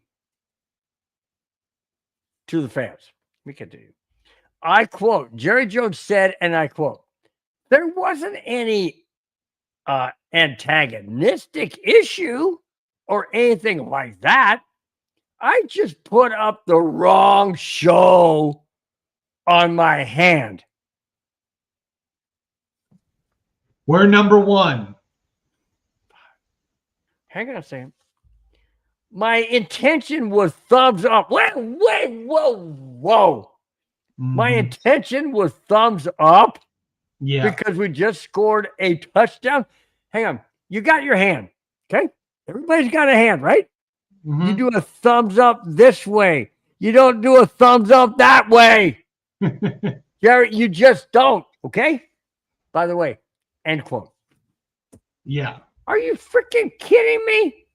to the fans. We continue. I quote, Jerry Jones said, and I quote, there wasn't any antagonistic issue or anything like that. I just put up the wrong show on my hand. We're number one. Hang on a second. My intention was thumbs up. Whoa. My intention was thumbs up. Yeah. Because we just scored a touchdown. Hang on. You got your hand. Okay. Everybody's got a hand, right? You do a thumbs up this way. You don't do a thumbs up that way. Jerry, you just don't. Okay. By the way, end quote. Yeah. Are you freaking kidding me?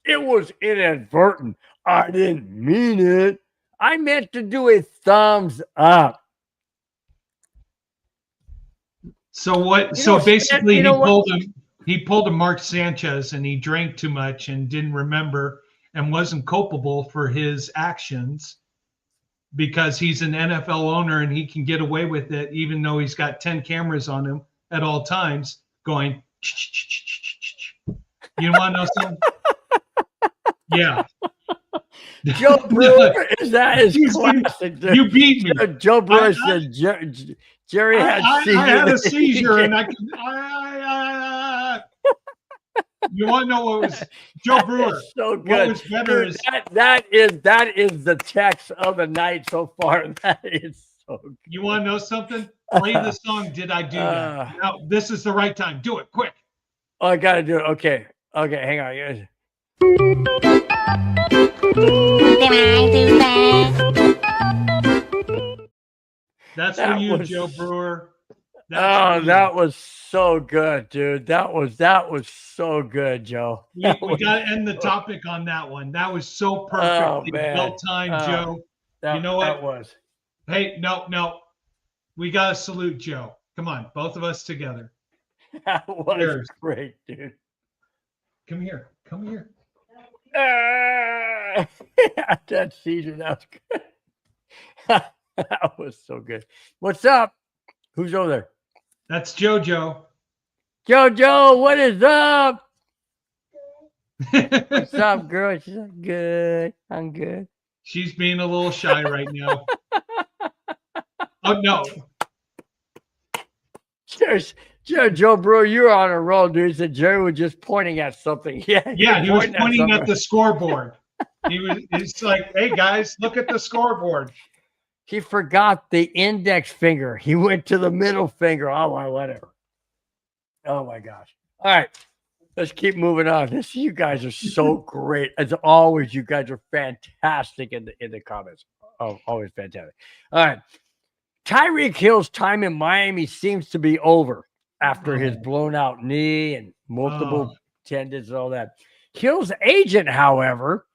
It was inadvertent. I didn't mean it. I meant to do a thumbs up. So what? So basically, he pulled a Mark Sanchez, and he drank too much and didn't remember and wasn't culpable for his actions because he's an NFL owner and he can get away with it, even though he's got 10 cameras on him at all times going. You want to know something? Yeah. Joe Brewer, that is classic. You beat me. Joe Brewer said Jerry had seizure. I had a seizure, and you want to know what was Joe Brewer? So good. What was better Dude, that is the text of the night so far. That is so good. You want to know something? Play the song. Did I do that? Now this is the right time. Do it quick. Oh, I gotta do it. Okay, hang on. Did I do that? That's for you, Joe Brewer. That was so good, dude. That was so good, Joe. We got to end the topic on that one. That was so perfectly well timed, Joe. You know what? That was. Hey, no. We got to salute Joe. Come on, both of us together. That was great, dude. Come here. That seizure, that was good. That was so good. What's up? Who's over there? That's JoJo. JoJo, what is up? What's up, girl? She's like, good. I'm good. She's being a little shy right now. Oh, no. Joe Brewer, you're on a roll, dude. He said Jerry was just pointing at something. Yeah, he was pointing at the scoreboard. He's like, hey, guys, look at the scoreboard. He forgot the index finger. He went to the middle finger. Oh, well, whatever. Oh, my gosh. All right. Let's keep moving on. You guys are so great. As always, you guys are fantastic in the comments. Oh, always fantastic. All right. Tyreek Hill's time in Miami seems to be over after his blown out knee and multiple tendons and all that. Hill's agent, however,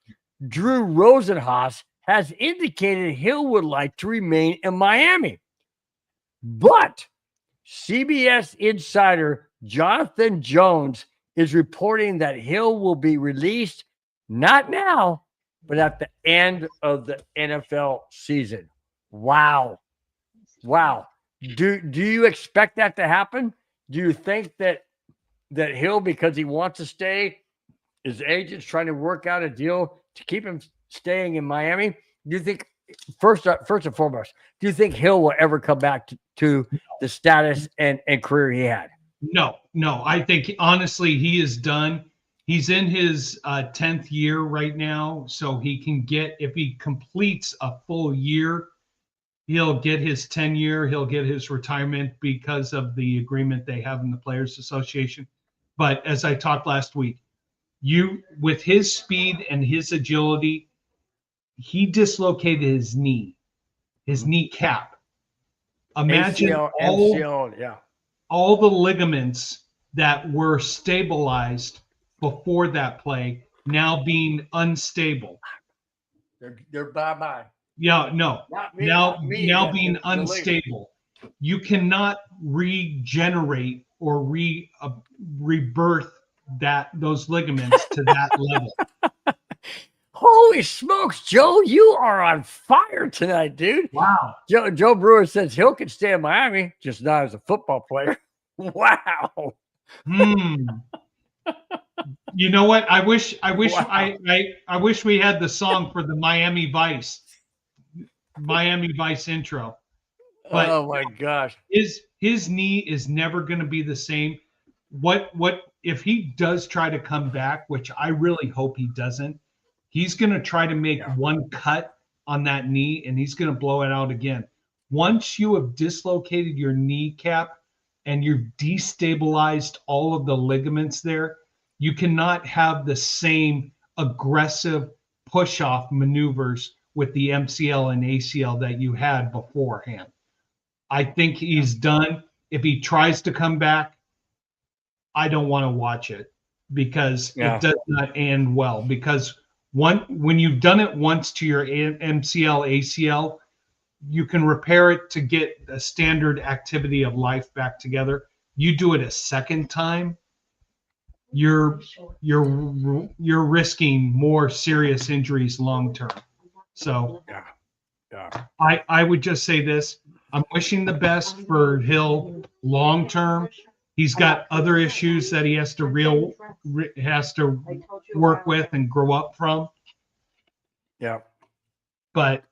Drew Rosenhaus, has indicated Hill would like to remain in Miami. But CBS insider Jonathan Jones is reporting that Hill will be released not now, but at the end of the NFL season. Wow. Do you expect that to happen? Do you think that Hill, because he wants to stay, his agent's trying to work out a deal to keep him staying in Miami? Do you think, first and foremost, do you think Hill will ever come back to the status and career he had? No. I think honestly he is done. He's in his 10th year right now, so he can get, if he completes a full year, he'll get his 10-year, he'll get his retirement because of the agreement they have in the Players Association. But as I talked last week, with his speed and his agility, he dislocated his kneecap. Imagine ACL, all the ligaments that were stabilized before that play now being unstable. They're bye-bye. Yeah, no. Now being the unstable. You cannot regenerate or rebirth those ligaments to that level. Holy smokes, Joe, you are on fire tonight, dude. Wow. Joe Brewer says Hill can stay in Miami, just not as a football player. Wow. You know what? I wish Wow. I wish we had the song for the Miami Vice intro. But oh my gosh. His knee is never going to be the same. What if he does try to come back, which I really hope he doesn't, he's going to try to make one cut on that knee and he's going to blow it out again. Once you have dislocated your kneecap and you've destabilized all of the ligaments there, you cannot have the same aggressive push-off maneuvers with the MCL and ACL that you had beforehand. I think he's done. If he tries to come back, I don't want to watch it because it does not end well. Because when you've done it once to your MCL, ACL, you can repair it to get a standard activity of life back together. You do it a second time, you're risking more serious injuries long term. So I would just say this. I'm wishing the best for Hill long term. He's got other issues that he has to work with and grow up from. Yeah. But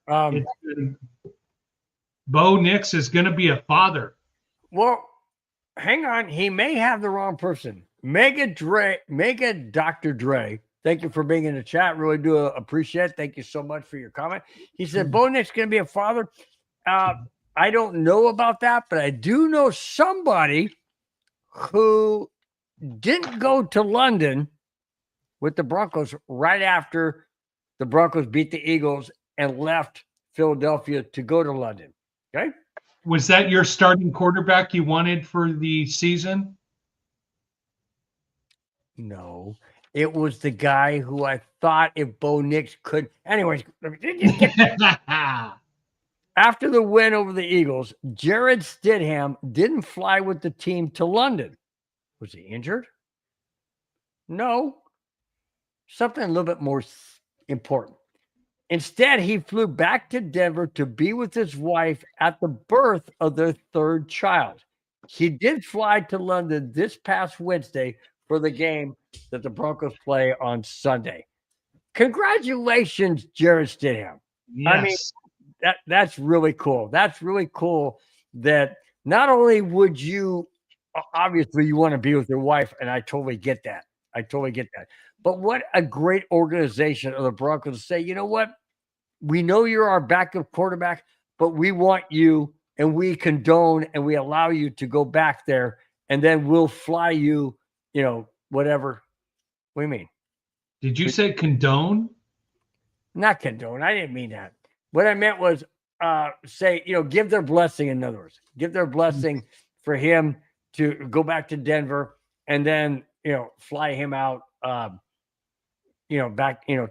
Bo Nix is going to be a father. Well, hang on. He may have the wrong person. Mega Dr. Dre. Thank you for being in the chat. Really do appreciate it. Thank you so much for your comment. He said, Bo Nix going to be a father. I don't know about that, but I do know somebody who didn't go to London with the Broncos right after the Broncos beat the Eagles and left Philadelphia to go to London. Okay. Was that your starting quarterback you wanted for the season? No, it was the guy who I thought if Bo Nix could. Anyways, after the win over the Eagles, Jared Stidham didn't fly with the team to London. Was he injured? No. Something a little bit more important. Instead, he flew back to Denver to be with his wife at the birth of their third child. He did fly to London this past Wednesday for the game that the Broncos play on Sunday. Congratulations, Jared Stidham. Yes. I mean, that's really cool. That's really cool that not only would you, obviously you want to be with your wife, and I totally get that. But what a great organization of the Broncos to say, you know what? We know you're our backup quarterback, but we want you and we condone and we allow you to go back there and then we'll fly you, whatever. What do you mean? Did you say condone? Not condone. I didn't mean that. What I meant was say, give their blessing, in other words. Give their blessing for him to go back to Denver and then, fly him out back,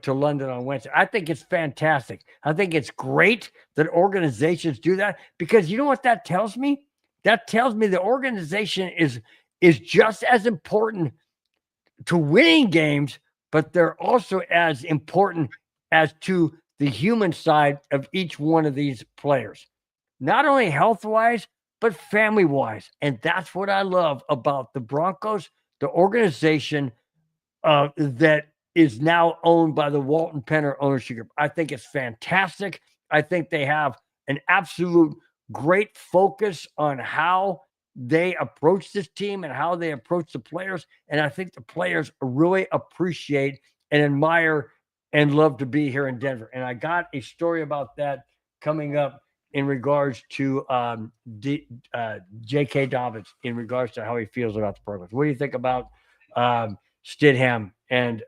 to London on Wednesday. I think it's fantastic. I think it's great that organizations do that because you know what that tells me? That tells me the organization is just as important to winning games, but they're also as important as to the human side of each one of these players, not only health-wise, but family-wise. And that's what I love about the Broncos, the organization that is now owned by the Walton Penner ownership group. I think it's fantastic. I think they have an absolute great focus on how they approach this team and how they approach the players. And I think the players really appreciate and admire and love to be here in Denver. And I got a story about that coming up in regards to J.K. Dobbins, in regards to how he feels about the Broncos. What do you think about Stidham and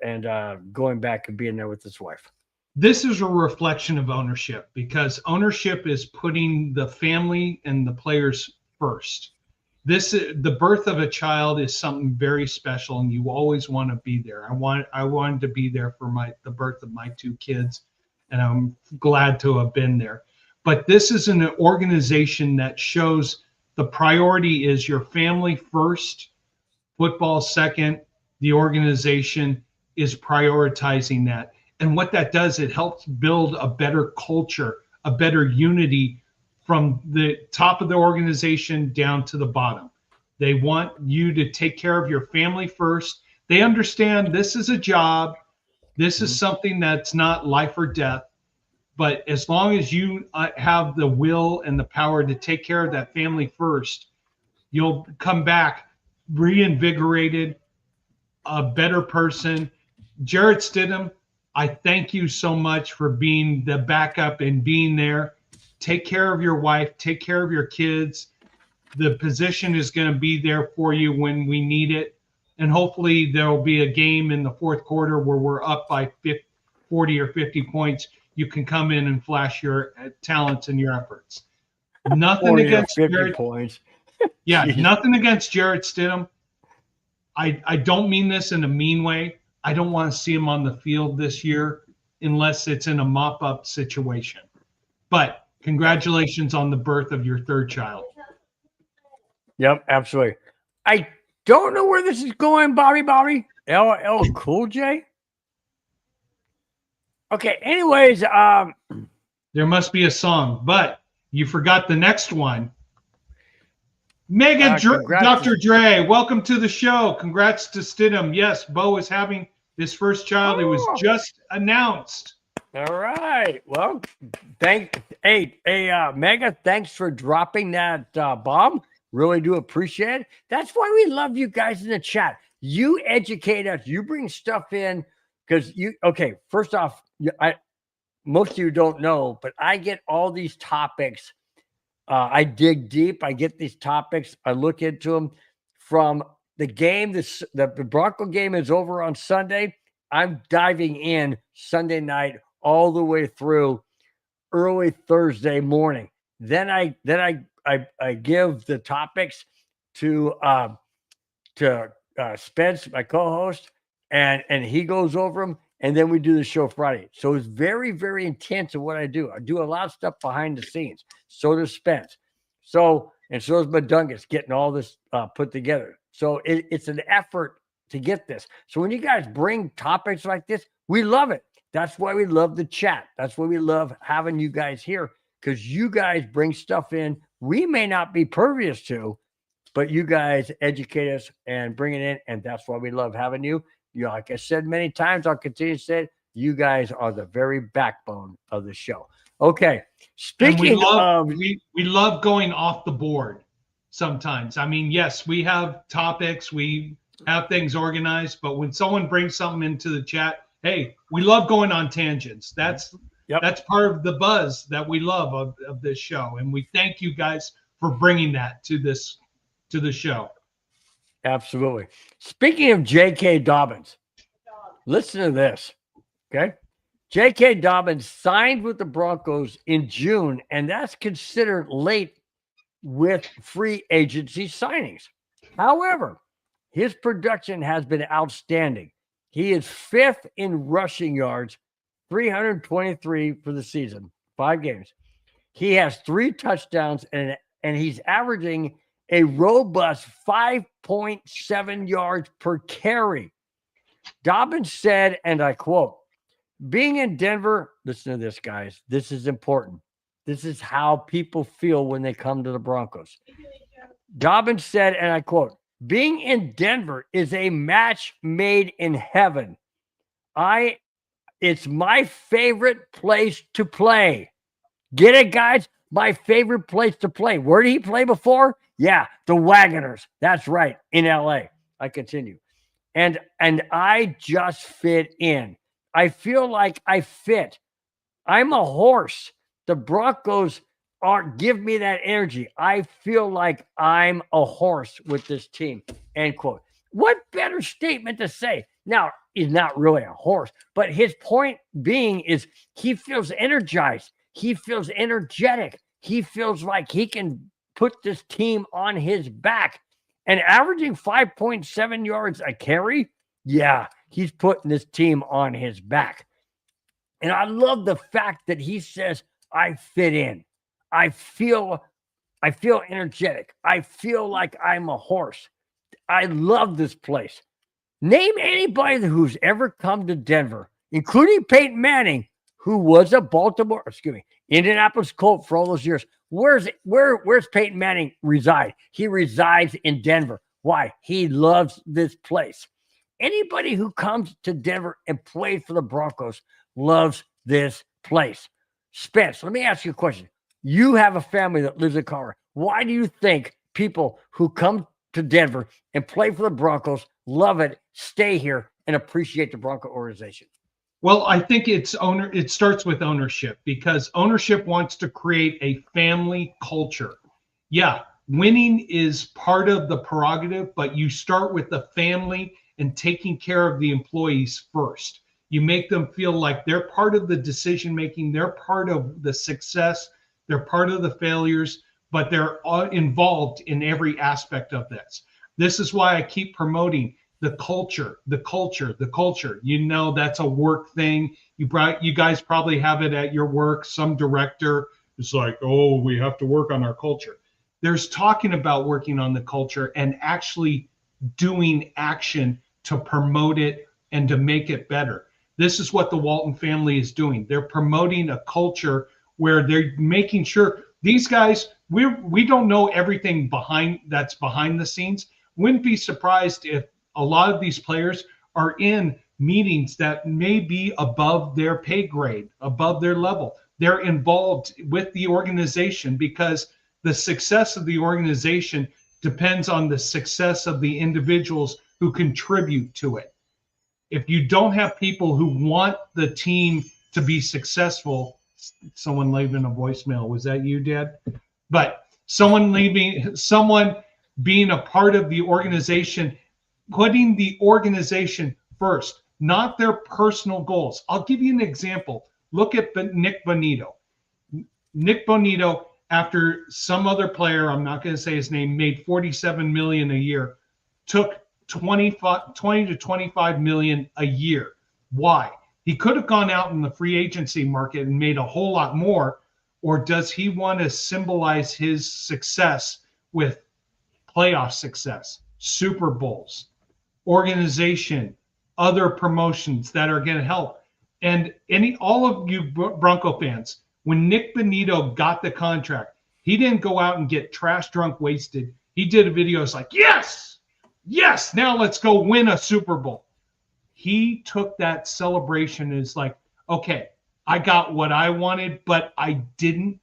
going back and being there with his wife? This is a reflection of ownership, because ownership is putting the family and the players first. The birth of a child is something very special, and you always want to be there. I wanted to be there for the birth of my 2 kids, and I'm glad to have been there. But this is an organization that shows the priority is your family first, football second. The organization is prioritizing that. And what that does, it helps build a better culture, a better unity from the top of the organization down to the bottom. They want you to take care of your family first. They understand this is a job. This is something that's not life or death. But as long as you have the will and the power to take care of that family first, you'll come back reinvigorated, a better person. Jarrett Stidham, I thank you so much for being the backup and being there. Take care of your wife. Take care of your kids. The position is going to be there for you when we need it. And hopefully there will be a game in the fourth quarter where we're up by 40 or 50 points. You can come in and flash your talents and your efforts. Nothing against Jarrett points. Yeah, nothing against Jarrett Stidham. I don't mean this in a mean way. I don't want to see him on the field this year unless it's in a mop-up situation. But congratulations on the birth of your 3rd child. Yep, absolutely. I don't know where this is going, Bobby. LL Cool J? Okay, anyways. There must be a song, but you forgot the next one. Dr. Dre, welcome to the show. Congrats to Stidham. Yes, Bo is having his first child. It was just announced. All right. Well, Mega, thanks for dropping that bomb. Really do appreciate it. That's why we love you guys in the chat. You educate us. You bring stuff in because first off, most of you don't know, but I get all these topics. I dig deep. I get these topics. I look into them from the game. The Bronco game is over on Sunday. I'm diving in Sunday night all the way through early Thursday morning. Then I give the topics to Spence, my co-host, and he goes over them, and then we do the show Friday. So it's very, very intense in what I do. I do a lot of stuff behind the scenes. So does Spence. So is Madungus getting all this put together. So it's an effort to get this. So when you guys bring topics like this, we love it. That's why we love the chat. That's why we love having you guys here, because you guys bring stuff in we may not be pervious to, but you guys educate us and bring it in, and that's why we love having you. Like I said many times, I'll continue to say it, you guys are the very backbone of the show. Okay, speaking we love going off the board sometimes. I mean, yes, we have topics, we have things organized, but when someone brings something into the chat, hey, we love going on tangents. That's part of the buzz that we love of this show, and we thank you guys for bringing that to the show. Absolutely. Speaking of J.K. Dobbins, listen to this, okay? J.K. Dobbins signed with the Broncos in June, and that's considered late with free agency signings. However, his production has been outstanding. He is 5th in rushing yards, 323 for the season, 5 games. He has 3 touchdowns, and he's averaging a robust 5.7 yards per carry. Dobbins said, and I quote, being in Denver, listen to this, guys. This is important. This is how people feel when they come to the Broncos. Dobbins said, and I quote, being in Denver is a match made in heaven. It's my favorite place to play. Get it, guys? My favorite place to play. Where did he play before? Yeah, the Wagoners. That's right, in LA. I continue. And I just fit in. I feel like I fit. I'm a horse. The Broncos give me that energy. I feel like I'm a horse with this team. End quote. What better statement to say? Now, he's not really a horse, but his point being is he feels energized. He feels energetic. He feels like he can put this team on his back. And averaging 5.7 yards a carry, yeah, he's putting this team on his back. And I love the fact that he says, I fit in. I feel energetic. I feel like I'm a horse. I love this place. Name anybody who's ever come to Denver, including Peyton Manning, who was a Indianapolis Colt for all those years. Where's Peyton Manning reside? He resides in Denver. Why? He loves this place. Anybody who comes to Denver and plays for the Broncos loves this place. Spence, let me ask you a question. You have a family that lives in Colorado. Why do you think people who come to Denver and play for the Broncos love it, stay here, and appreciate the Bronco organization? Well, I think it starts with ownership, because ownership wants to create a family culture. Yeah, winning is part of the prerogative, but you start with the family and taking care of the employees first. You make them feel like they're part of the decision making, they're part of the success, they're part of the failures, but they're involved in every aspect of this. This is why I keep promoting the culture, the culture, the culture. You know, that's a work thing. You guys probably have it at your work. Some director is like, oh, we have to work on our culture. There's talking about working on the culture and actually doing action to promote it and to make it better. This is what the Walton family is doing. They're promoting a culture where they're making sure these guys, we don't know everything behind the scenes. Wouldn't be surprised if a lot of these players are in meetings that may be above their pay grade, above their level. They're involved with the organization because the success of the organization depends on the success of the individuals who contribute to it. If you don't have people who want the team to be successful, someone leaving a voicemail, was that you, Dad? But someone being a part of the organization, putting the organization first, not their personal goals. I'll give you an example. Look at Nick Bonito. Nick Bonito, after some other player, I'm not going to say his name, made $47 million a year, took 20 to 25 million a year. Why? He could have gone out in the free agency market and made a whole lot more, or does he want to symbolize his success with playoff success, Super Bowls, organization, other promotions that are going to help? And all of you Bronco fans, when Nick Bonito got the contract, he didn't go out and get trash drunk wasted. He did a video. It's like, yes, now let's go win a Super Bowl. He took that celebration as like, okay, I got what I wanted, but I didn't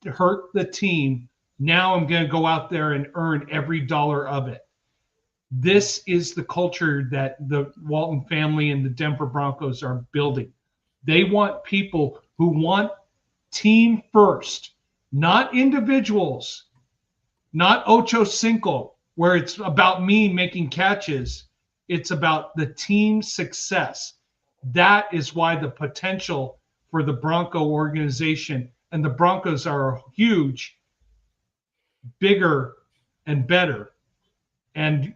hurt the team. Now I'm going to go out there and earn every dollar of it. This is the culture that the Walton family and the Denver Broncos are building. They want people who want team first, not individuals, not Ocho Cinco, where it's about me making catches. It's about the team success. That is why the potential for the Bronco organization, and the Broncos are huge, bigger, and better. And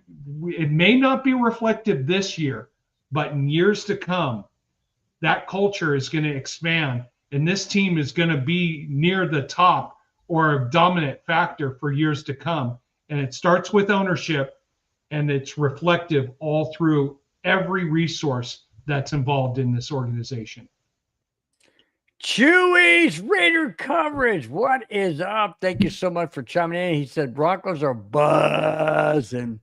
it may not be reflected this year, but in years to come, that culture is going to expand, and this team is going to be near the top or a dominant factor for years to come. And it starts with ownership, and it's reflective all through every resource that's involved in this organization. Chewy's Raider coverage. What is up? Thank you so much for chiming in. He said Broncos are buzzing.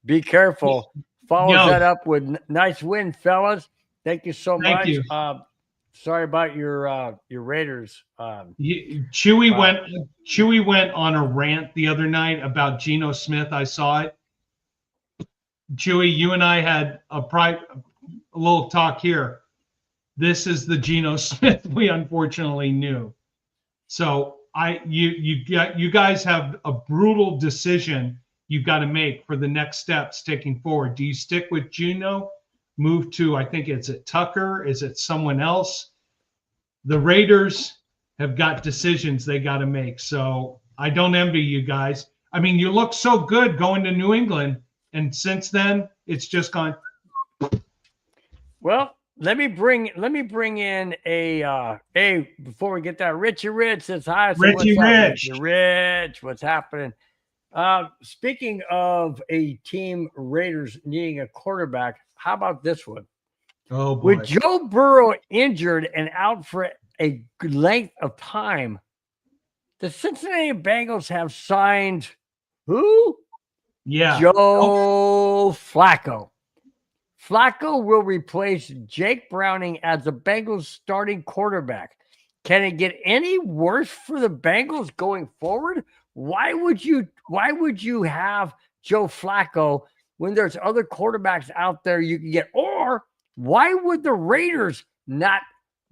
Be careful. Follows that up with nice win, fellas. Thank you so much. You. Sorry about your Raiders. Chewy went on a rant the other night about Geno Smith. I saw it. Chewy, you and I had a little talk here. This is the Geno Smith we unfortunately knew. So you guys have a brutal decision you've got to make for the next steps taking forward. Do you stick with Geno? Move to, I think it's at Tucker? Is it someone else? The Raiders have got decisions they got to make. So I don't envy you guys. I mean, you look so good going to New England, and since then it's just gone. Well, let me bring in a before we get that. Richie Rich says hi. So Richie Rich, what's happening? Speaking of a team Raiders needing a quarterback, how about this one? Oh boy. With Joe Burrow injured and out for a length of time, the Cincinnati Bengals have signed who? Yeah. Joe Flacco. Flacco will replace Jake Browning as the Bengals starting quarterback. Can it get any worse for the Bengals going forward? Why would you have Joe Flacco when there's other quarterbacks out there you can get? Or why would the Raiders not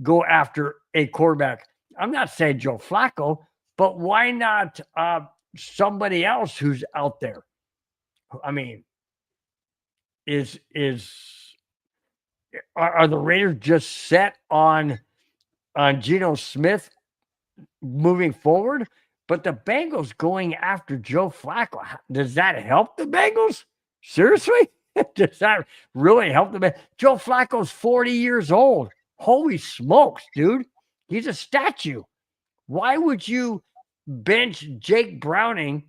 go after a quarterback? I'm not saying Joe Flacco, but why not somebody else who's out there? I mean, are the Raiders just set on Geno Smith moving forward? But the Bengals going after Joe Flacco, does that help the Bengals? Seriously? Does that really help the Bengals? Joe Flacco's 40 years old. Holy smokes, dude. He's a statue. Why would you bench Jake Browning?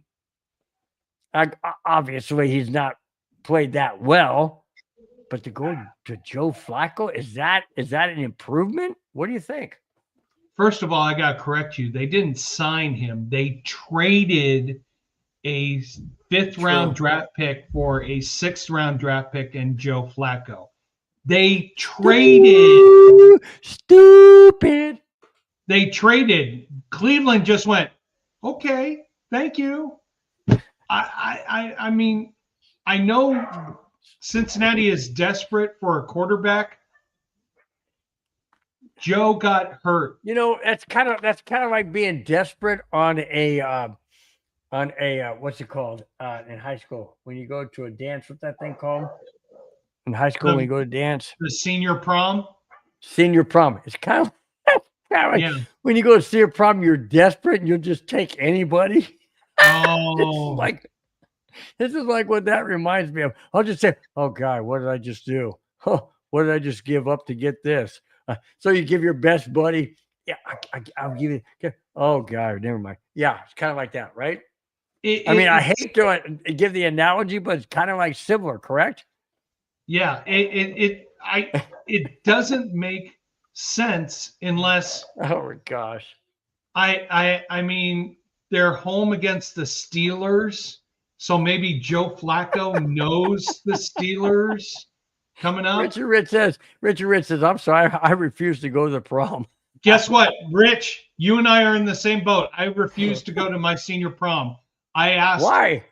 Obviously, he's not played that well. But to go to Joe Flacco, is that an improvement? What do you think? First of all, I got to correct you. They didn't sign him. They traded a 5th-round draft pick for a 6th-round draft pick and Joe Flacco. They traded. Stupid. They traded. Cleveland just went, okay, thank you. I mean, I know Cincinnati is desperate for a quarterback. Joe got hurt. You know, that's kind of like being desperate on a what's it called in high school when you go to a dance. What's that thing called in high school when you go to dance? The senior prom. Senior prom. It's kind of like when you go to senior prom, you're desperate and you'll just take anybody. Oh, this is like what that reminds me of. I'll just say, "Oh God, what did I just do? Oh, what did I just give up to get this?" So you give your best buddy, I'll give you. Oh God, never mind. Yeah, it's kind of like that, right? I hate to give the analogy, but it's kind of like similar, correct? Yeah, it doesn't make sense unless. Oh my gosh. I mean, they're home against the Steelers, so maybe Joe Flacco knows the Steelers coming up. Richard Rich says, I'm sorry, I refuse to go to the prom. Guess what, Rich? You and I are in the same boat. I refuse to go to my senior prom. I asked. Why?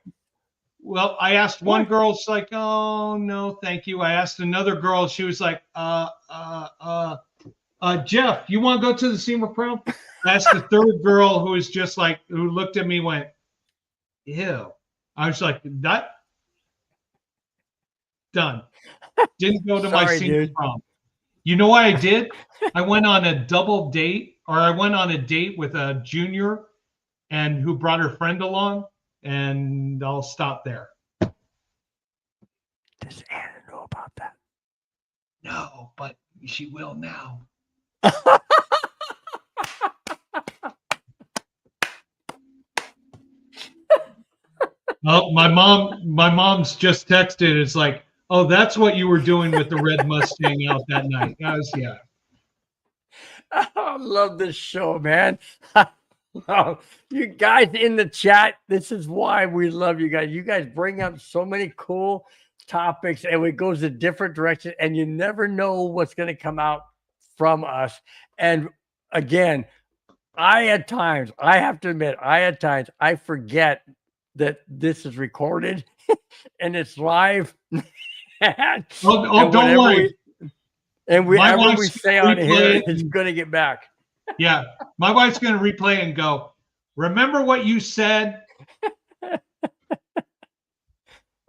Well, I asked one girl, she's like, oh, no, thank you. I asked another girl, she was like, Jeff, you want to go to the senior prom? I asked the third girl who was just like, who looked at me and went, ew. I was like, that done. Didn't go to my senior prom. You know what I did? I went on a double date, or I went on a date with a junior and who brought her friend along, and I'll stop there. Does Anna know about that? No, but she will now. Oh, my mom's just texted. It's like, oh, that's what you were doing with the red Mustang out that night. Yeah. I love this show, man. Oh, you guys in the chat, this is why we love you guys. You guys bring up so many cool topics and it goes a different direction, and you never know what's going to come out from us. And again, I have to admit, I forget that this is recorded and it's live. And Don't worry. Whatever we say on here is going to get back. Yeah, my wife's going to replay and go, remember what you said?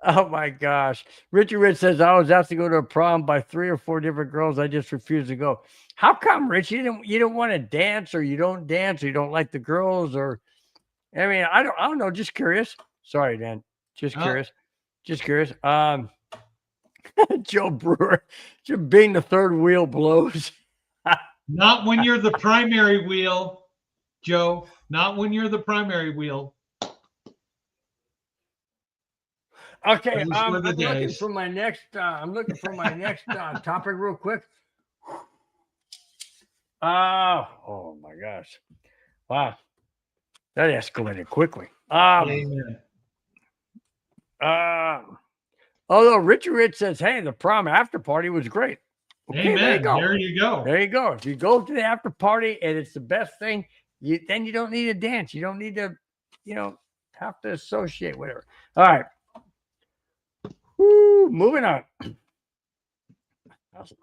Oh my gosh. Richard Rich says, I was asked to go to a prom by 3 or 4 different girls. I just refused to go. How come, Rich? You don't want to dance, or you don't dance, or you don't like the girls, or I mean, I don't know. Just curious. Sorry, Dan. Just curious. Joe Brewer, being the third wheel blows. Not when you're the primary wheel, Joe. Not when you're the primary wheel. Okay, I'm looking for my next topic real quick. Oh my gosh. Wow. That escalated quickly. Amen. Although Richard Rich says, hey, the prom after party was great. Okay, amen. There you go. There you go. If you go to the after party and it's the best thing, then you don't need to dance. You don't need to, have to associate, whatever. All right. Woo, moving on.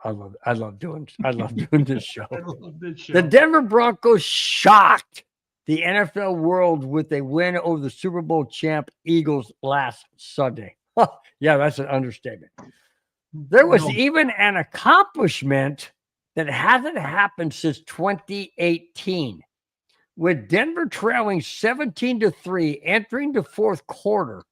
I love doing this show. I love this show. The Denver Broncos shocked the NFL world with a win over the Super Bowl champ Eagles last Sunday. Yeah, that's an understatement. There was even an accomplishment that hasn't happened since 2018. With Denver trailing 17-3 entering the fourth quarter,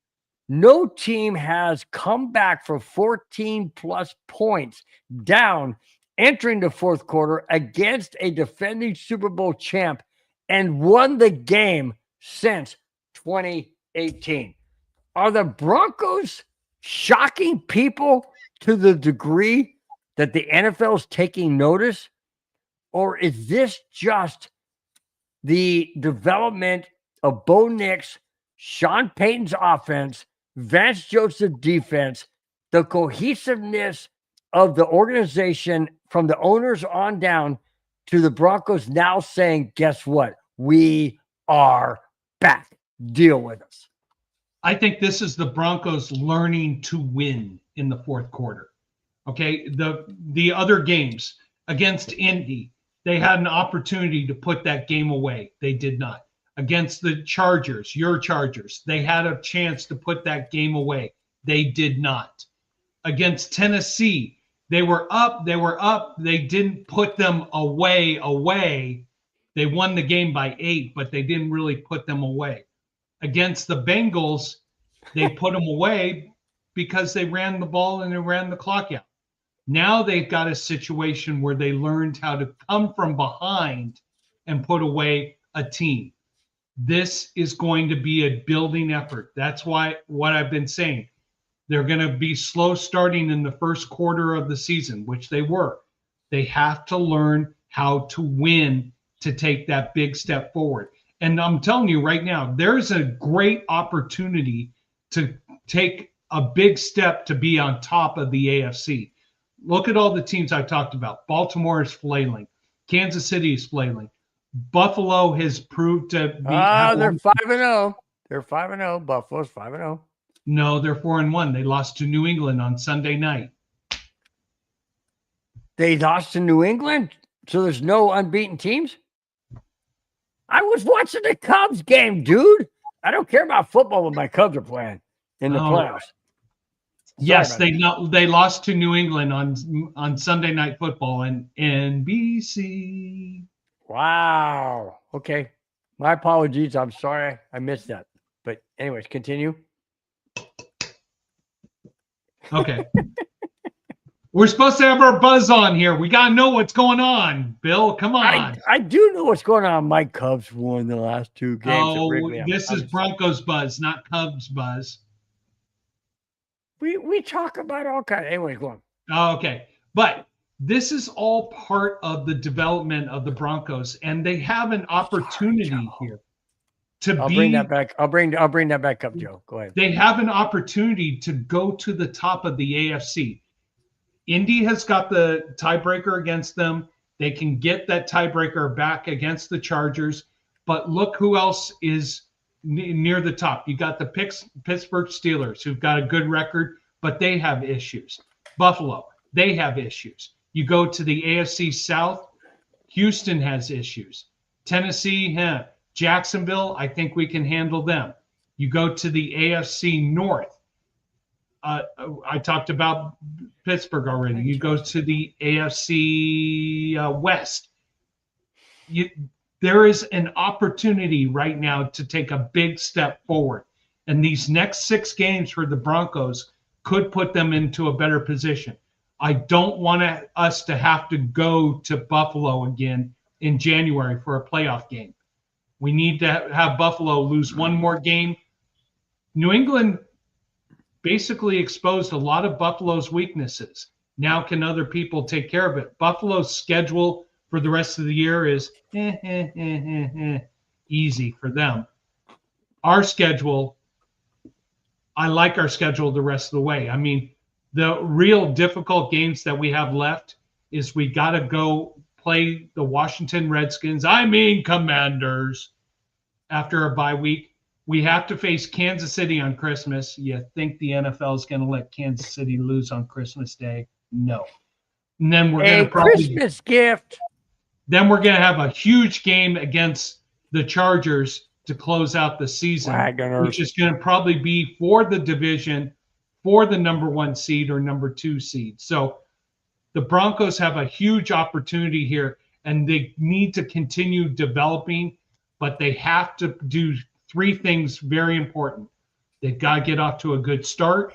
no team has come back for 14 plus points down entering the fourth quarter against a defending Super Bowl champ and won the game since 2018. Are the Broncos shocking people to the degree that the NFL is taking notice? Or is this just the development of Bo Nix, Sean Payton's offense, Vance Joseph defense, the cohesiveness of the organization from the owners on down to the Broncos now saying, guess what? We are back. Deal with us. I think this is the Broncos learning to win in the fourth quarter. Okay. The other games against Indy, they had an opportunity to put that game away. They did not. Against the Chargers, your Chargers, they had a chance to put that game away. They did not. Against Tennessee, they were up. They didn't put them away. They won the game by 8, but they didn't really put them away. Against the Bengals, they put them away because they ran the ball and they ran the clock out. Now they've got a situation where they learned how to come from behind and put away a team. This is going to be a building effort. That's why what I've been saying. They're going to be slow starting in the first quarter of the season, which they were. They have to learn how to win to take that big step forward. And I'm telling you right now, there's a great opportunity to take a big step to be on top of the AFC. Look at all the teams I talked about. Baltimore is flailing. Kansas City is flailing. Buffalo has proved to be. They're 5-0. They're 5-0. Buffalo's 5-0. No, they're 4-1. They lost to New England on Sunday night. They lost to New England? So there's no unbeaten teams? I was watching the Cubs game, dude. I don't care about football when my Cubs are playing in the playoffs. Yes, they lost to New England on Sunday Night Football and NBC. Wow. Okay. My apologies. I'm sorry I missed that. But anyways, continue. Okay. We're supposed to have our buzz on here. We got to know what's going on. Bill, come on. I do know what's going on. My Cubs won the last 2 games. Oh, this is Broncos buzz, not Cubs buzz. We talk about all kinds. Anyway, go on. Oh, okay. But this is all part of the development of the Broncos, and they have an opportunity here to I'll bring that back. I'll bring that back up, Joe. Go ahead. They have an opportunity to go to the top of the AFC. Indy has got the tiebreaker against them. They can get that tiebreaker back against the Chargers. But look who else is near the top. You got the Pittsburgh Steelers, who've got a good record, but they have issues. Buffalo, they have issues. You go to the AFC South, Houston has issues. Tennessee, Jacksonville, I think we can handle them. You go to the AFC North. I talked about Pittsburgh already. You go to the AFC West. There is an opportunity right now to take a big step forward. And these next 6 games for the Broncos could put them into a better position. I don't want us to have to go to Buffalo again in January for a playoff game. We need to have Buffalo lose one more game. New England basically exposed a lot of Buffalo's weaknesses. Now can other people take care of it? Buffalo's schedule for the rest of the year is easy for them. Our schedule, I like our schedule the rest of the way. I mean, the real difficult games that we have left is we got to go play the Washington Redskins, Commanders, after a bye week. We have to face Kansas City on Christmas. You think the NFL is going to let Kansas City lose on Christmas Day? No. And then we're going to probably Christmas gift. Then we're going to have a huge game against the Chargers to close out the season, which is going to probably be for the division, for the number 1 seed or number 2 seed. So the Broncos have a huge opportunity here, and they need to continue developing, but they have to do 3 things very important. They've got to get off to a good start.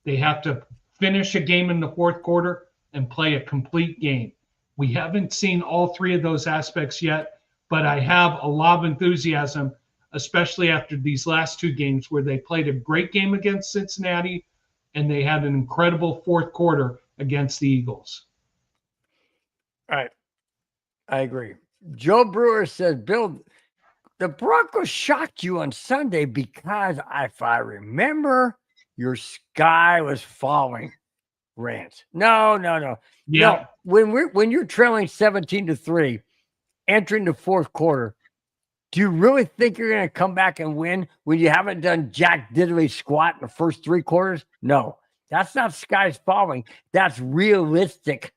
They have to finish a game in the 4th quarter and play a complete game. We haven't seen all 3 of those aspects yet, but I have a lot of enthusiasm, especially after these last 2 games where they played a great game against Cincinnati and they had an incredible 4th quarter against the Eagles. All right. I agree. Joe Brewer says, Bill, the Broncos shocked you on Sunday because, if I remember, your sky was falling. Rants. No. Yeah. No, when you're trailing 17-3, entering the 4th quarter, do you really think you're going to come back and win when you haven't done jack diddly squat in the first 3 quarters? No, that's not skies falling. That's realistic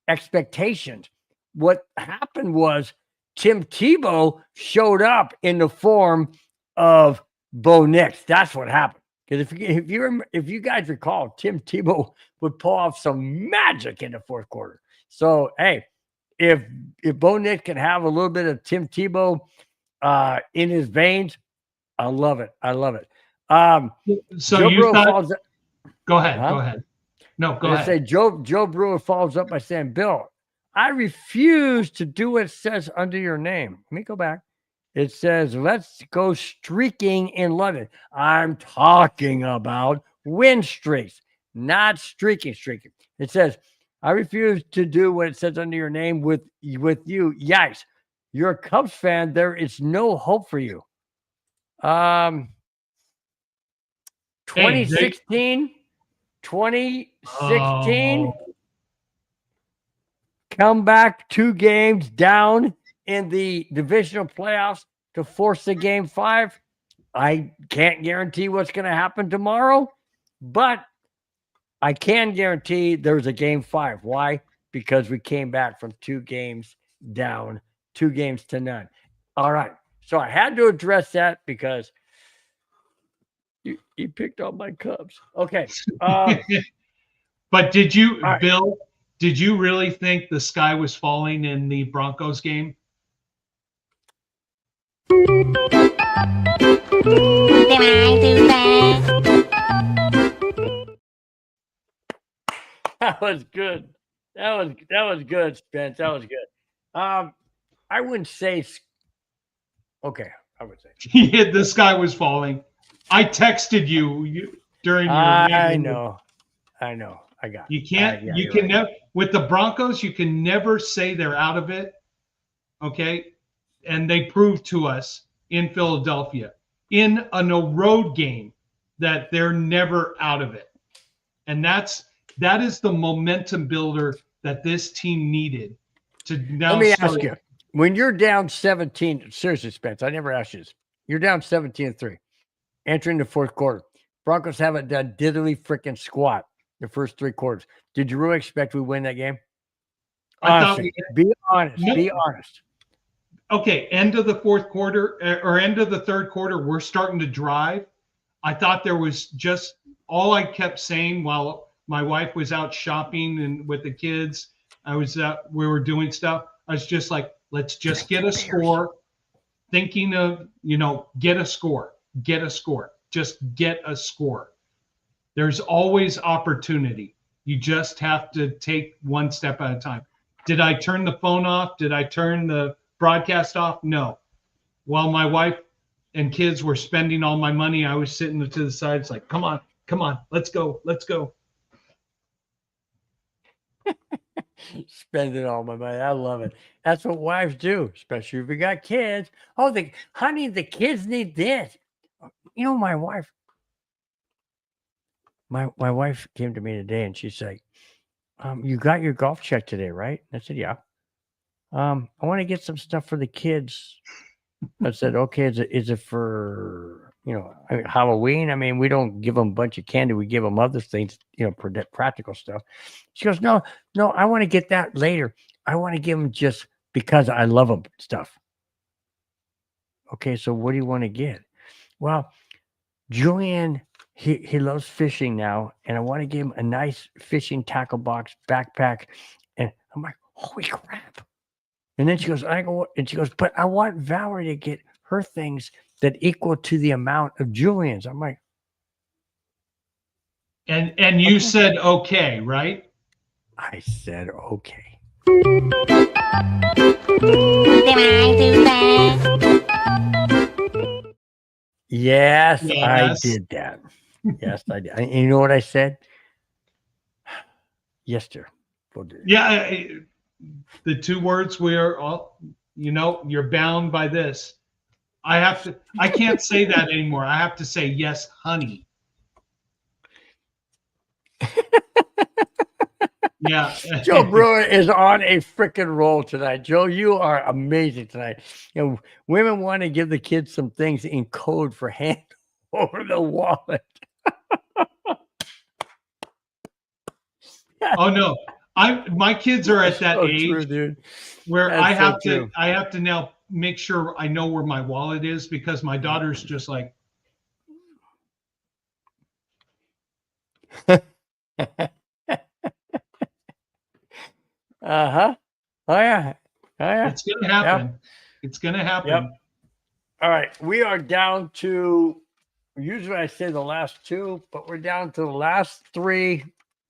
expectations. What happened was Tim Tebow showed up in the form of Bo Nix. That's what happened. Because if you guys recall, Tim Tebow would pull off some magic in the 4th quarter. So hey, if Bo Nix can have a little bit of Tim Tebow in his veins, I love it. So Joe you Brewer thought? Go ahead. Huh? Go ahead. No, go ahead. Say Joe Brewer follows up by saying, Bill, I refuse to do what it says under your name. Let me go back. It says, let's go streaking in London. I'm talking about win streaks, not streaking. It says, I refuse to do what it says under your name with you. Yikes. You're a Cubs fan. There is no hope for you. 2016. Come back 2 games down in the divisional playoffs to force a game 5. I can't guarantee what's going to happen tomorrow, but I can guarantee there's a game 5. Why? Because we came back from 2 games down, 2 games to none. All right. So I had to address that because you picked on my Cubs. Okay. But did you, right. Bill, did you really think the sky was falling in the Broncos game? Did I do that? That was good. That was good, Spence. That was good. I wouldn't say. Okay, I would say. The sky was falling. I texted you during your. I know. I got. You can't. Yeah, you can never with the Broncos. You can never say they're out of it. Okay, and they proved to us in Philadelphia in a road game that they're never out of it, and that is the momentum builder that this team needed to now. Let me ask you: when you're down 17, seriously, Spence, I never asked you this. You're down 17-3, entering the fourth quarter. Broncos haven't done diddly freaking squat the first 3 quarters. Did you really expect we win that game? Honestly, be honest. No. Be honest. Okay, end of the fourth quarter or end of the third quarter, we're starting to drive. I thought there was just all I kept saying while my wife was out shopping and with the kids. We were doing stuff. I was just like, let's just get a score. Thinking of, get a score. Just get a score. There's always opportunity. You just have to take one step at a time. Did I turn the phone off? Did I turn the broadcast off? No. While my wife and kids were spending all my money, I was sitting to the side. It's like, come on, let's go. Spending all my money. I love it. That's what wives do, especially if you got kids. Oh, honey, the kids need this. My wife. My wife came to me today and she's like, you got your golf check today, right? I said, yeah. I want to get some stuff for the kids. I said, okay, is it for, Halloween? I mean, we don't give them a bunch of candy. We give them other things, practical stuff. She goes, no, I want to get that later. I want to give them just because I love them stuff. Okay, so what do you want to get? Well, Julian, he loves fishing now, and I want to give him a nice fishing tackle box backpack. And I'm like, holy crap. And then she goes, but I want Valerie to get her things that equal to the amount of Julian's. I'm like, and you said okay, right? I said okay. Did I do that? Yes, I did that. Yes, I did. And you know what I said? Yes, sir. We'll do it. Yeah, the 2 words we are all, you're bound by this. I can't say that anymore. I have to say, yes, honey. Yeah. Joe Brewer is on a freaking roll tonight. Joe, you are amazing tonight. Women want to give the kids some things in code for hand over the wallet. Oh no. My kids are at that age where I have to now make sure I know where my wallet is, because my daughter's just like Uh-huh. Oh yeah. It's gonna happen. Yep. It's gonna happen. Yep. All right. We are down to, usually I say the last 2, but we're down to the last 3.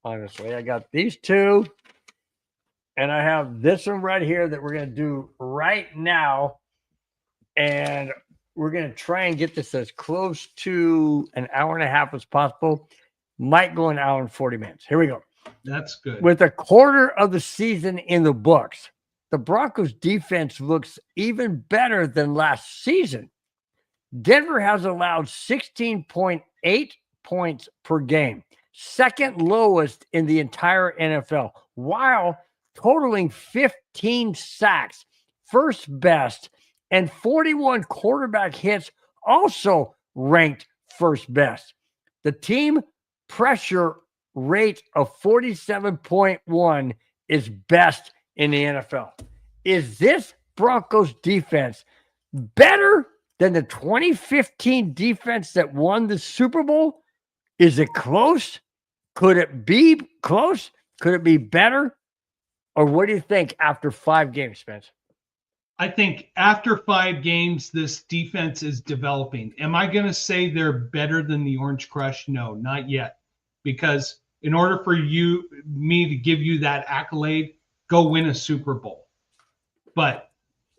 Honestly, I got these 2, and I have this one right here that we're going to do right now. And we're going to try and get this as close to an hour and a half as possible. Might go an hour and 40 minutes. Here we go. That's good. With a quarter of the season in the books, the Broncos defense looks even better than last season. Denver has allowed 16.8 points per game, second lowest in the entire NFL, while totaling 15 sacks, first best, and 41 quarterback hits, also ranked first best. The team pressure rate of 47.1 is best in the NFL. Is this Broncos defense better than the 2015 defense that won the Super Bowl? Is it close? Could it be close? Could it be better? Or what do you think after 5 games, Spence? I think after 5 games, this defense is developing. Am I going to say they're better than the Orange Crush? No, not yet. Because in order for me to give you that accolade, go win a Super Bowl. But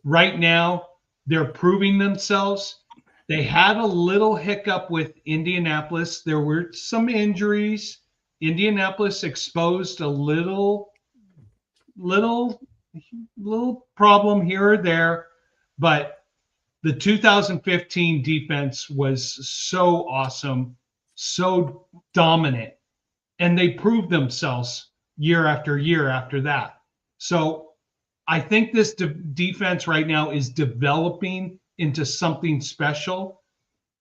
right now, they're proving themselves. They had a little hiccup with Indianapolis. There were some injuries. Indianapolis exposed a little problem here or there, but the 2015 defense was so awesome, so dominant, and they proved themselves year after year after that. So I think this defense right now is developing into something special.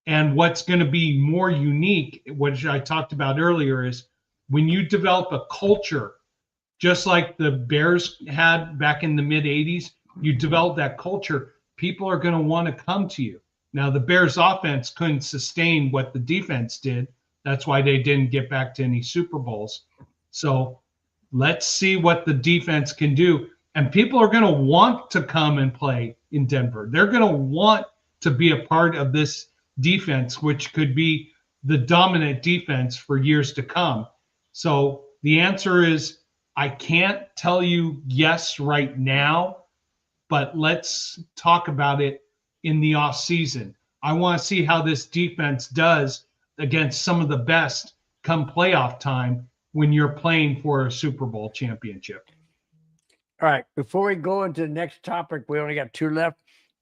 And what's going to be more unique, which I talked about earlier, is when you develop a culture, just like the Bears had back in the mid 80s, you develop that culture, people are going to want to come to you. Now, the Bears offense couldn't sustain what the defense did. That's why they didn't get back to any Super Bowls. So let's see what the defense can do. And people are going to want to come and play in Denver. They're going to want to be a part of this defense, which could be the dominant defense for years to come. So the answer is, I can't tell you yes right now, but let's talk about it in the off season. I want to see how this defense does against some of the best come playoff time when you're playing for a Super Bowl championship. All right. Before we go into the next topic, we only got 2 left.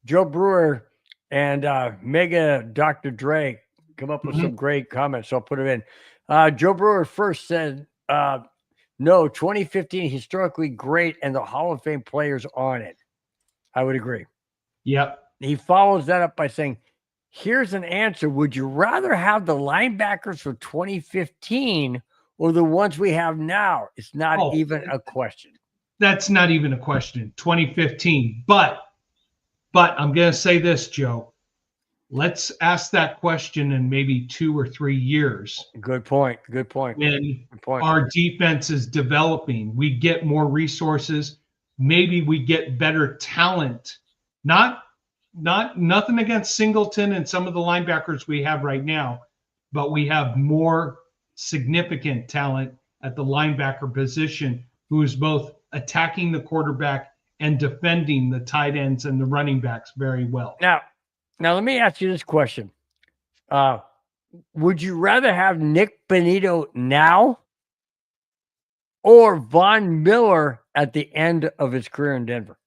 Joe Brewer and Mega Dr. Dre come up with some great comments, so I'll put them in. Joe Brewer first said, no, 2015 historically great, and the Hall of Fame players on it. I would agree. Yep. He follows that up by saying, here's an answer. Would you rather have the linebackers for 2015 or the ones we have now? It's not even a question. That's not even a question. 2015. But I'm going to say this, Joe. Let's ask that question in maybe 2 or 3 years. Good point. Good point. When our defense is developing, we get more resources. Maybe we get better talent. Nothing against Singleton and some of the linebackers we have right now, but we have more significant talent at the linebacker position who is both attacking the quarterback and defending the tight ends and the running backs very well. Now let me ask you this question. Would you rather have Nick Bonito now or Von Miller at the end of his career in Denver?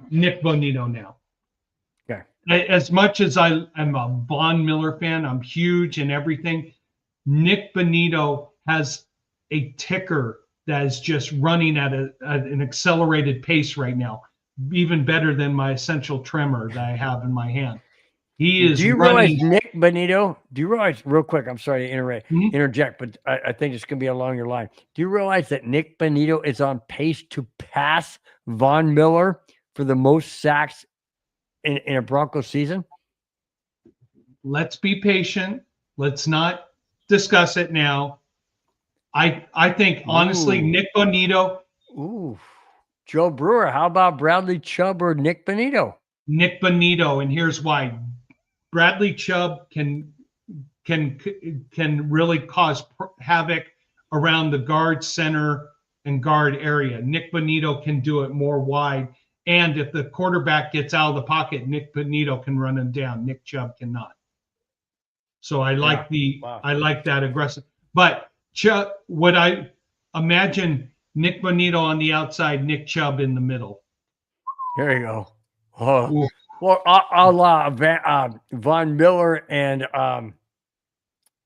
Nick Bonito now. Okay. As much as I'm a Von Miller fan, I'm huge and everything. Nick Bonito has a ticker that is just running at an accelerated pace right now, even better than my essential tremor that I have in my hand. He is. Do you running... realize Nick Bonito? Do you realize, real quick? I'm sorry to interject, but I think it's going to be along your line. Do you realize that Nick Bonito is on pace to pass Von Miller for the most sacks in a Broncos season? Let's be patient. Let's not discuss it now. I think honestly, Nick Bonito. Ooh, Joe Brewer. How about Bradley Chubb or Nick Bonito? Nick Bonito, and here's why. Bradley Chubb can really cause havoc around the guard, center, and guard area. Nick Bonito can do it more wide, and if the quarterback gets out of the pocket, Nick Bonito can run him down. Nick Chubb cannot. So I like I like that aggressive. But Chubb, would I imagine Nick Bonito on the outside, Nick Chubb in the middle? There you go. Oh. Well, a la Von Miller and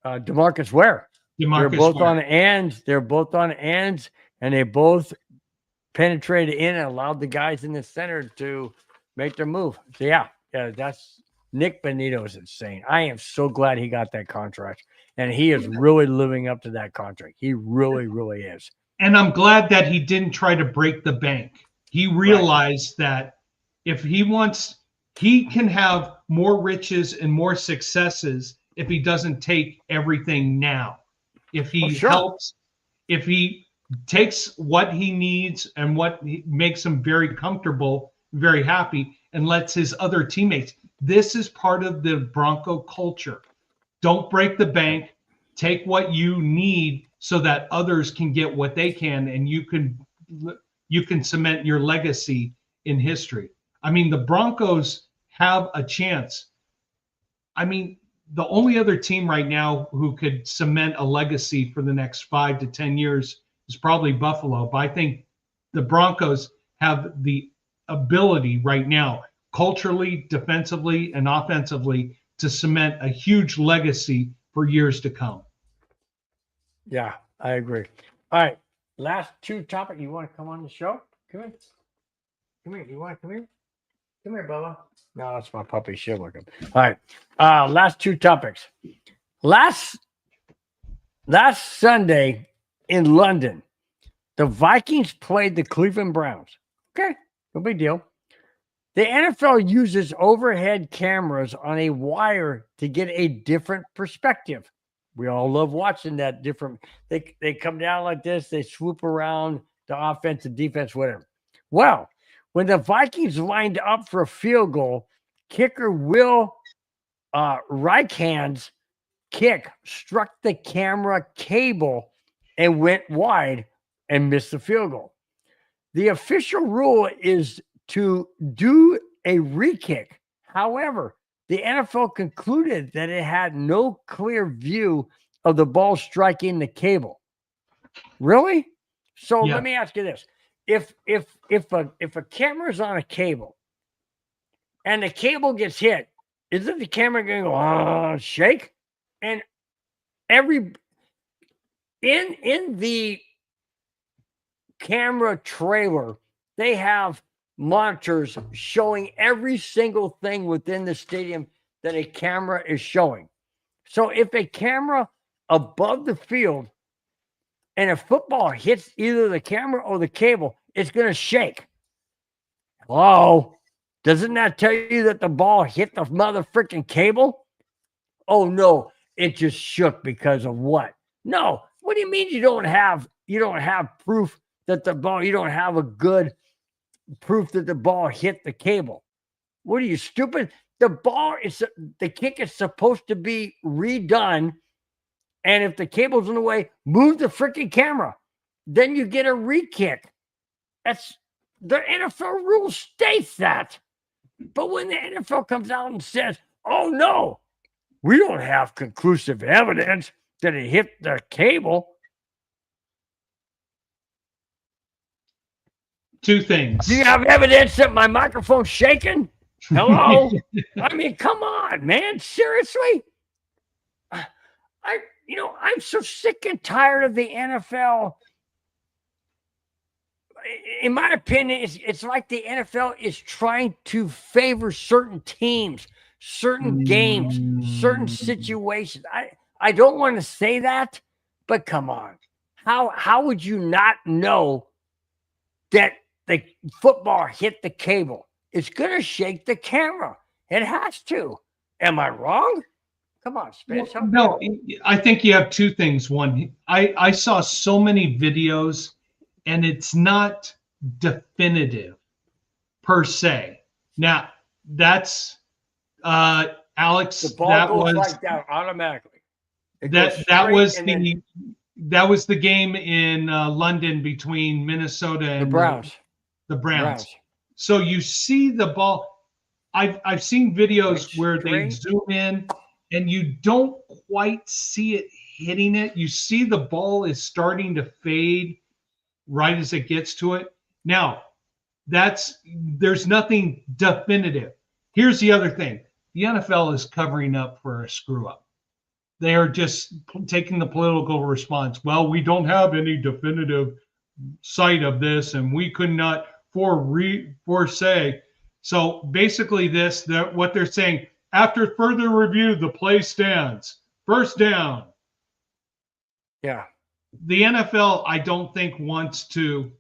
DeMarcus Ware. They're both on ends. They're both on ends, and they both penetrated in and allowed the guys in the center to make their move. So yeah, that's Nick Bonito is insane. I am so glad he got that contract, and he is really living up to that contract. He really, really is. And I'm glad that he didn't try to break the bank. He realized that if he wants, he can have more riches and more successes if he doesn't take everything now. If he helps, if he takes what he needs and what makes him very comfortable, very happy, and lets his other teammates. This is part of the Bronco culture. Don't break the bank. take what you need so that others can get what they can, and you can cement your legacy in history. I mean, the Broncos have a chance. I mean, the only other team right now who could cement a legacy for the next 5 to 10 years is probably Buffalo. But I think the Broncos have the ability right now, culturally, defensively, and offensively, to cement a huge legacy for years to come. Yeah, I agree. All right. Last two topics. You want to come on the show? Come here. Come here. You want to come here? Come here, Bubba. No, that's my puppy. She'll look him. All right. Last two topics. Last Sunday in London, the Vikings played the Cleveland Browns. Okay. No big deal. The NFL uses overhead cameras on a wire to get a different perspective. We all love watching that different. They come down like this. They swoop around the offense and defense, whatever. Well, when the Vikings lined up for a field goal, kicker Will Reichhand's kick struck the camera cable and went wide and missed the field goal. The official rule is to do a re-kick. However, the NFL concluded that it had no clear view of the ball striking the cable. Really? So Yeah. let me ask you this. If a camera's on a cable and the cable gets hit, isn't the camera going to go shake? And in the camera trailer, they have monitors showing every single thing within the stadium that a camera is showing. So if a camera above the field and a football hits either the camera or the cable, it's going to shake. Hello? Doesn't that tell you that the ball hit the mother freaking cable? Oh, no, it just shook because of what? No. What do you mean you don't have proof that the ball, you don't have a good proof that the ball hit the cable? What are you, stupid? The kick is supposed to be redone. And if the cable's in the way, move the freaking camera. Then you get a re-kick. That's the NFL rule states that. But when the NFL comes out and says, oh no, we don't have conclusive evidence that it hit the cable. Two things. Do you have evidence that my microphone's shaking? Hello? I mean, come on, man. Seriously? I'm so sick and tired of the NFL. In my opinion, it's like the NFL is trying to favor certain teams, certain games, certain situations. I don't want to say that, but come on. How would you not know that the football hit the cable? It's going to shake the camera. It has to. Am I wrong? Come on, Spence. No, I think you have two things. One, I saw so many videos, and it's not definitive per se. Now, that's Alex. The ball that goes was like that automatically. that was the game in London between Minnesota and the Browns. The Browns. So you see the ball. I've seen videos where they zoom in and you don't quite see it hitting it. You see the ball is starting to fade right as it gets to it. Now, there's nothing definitive. Here's the other thing. The NFL is covering up for a screw up. They are just taking the political response. Well, we don't have any definitive sight of this, and we could not foresay. So basically what they're saying, after further review, the play stands. First down. Yeah. The NFL, I don't think, wants to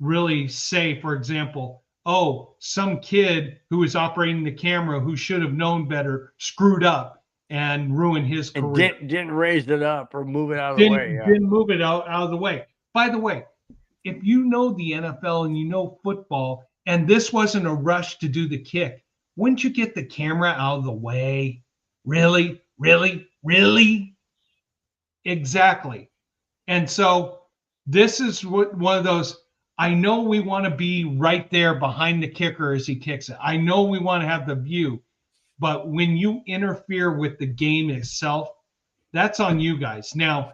really say, for example, oh, some kid who was operating the camera who should have known better screwed up and ruined his career. Didn't raise it up or move it out of the way. Yeah. Didn't move it out of the way. By the way, if you know the NFL and you know football, and this wasn't a rush to do the kick, wouldn't you get the camera out of the way? Really? Really? Really? Exactly. And so this is one of those. I know we want to be right there behind the kicker as he kicks it. I know we want to have the view, but when you interfere with the game itself, that's on you guys. Now,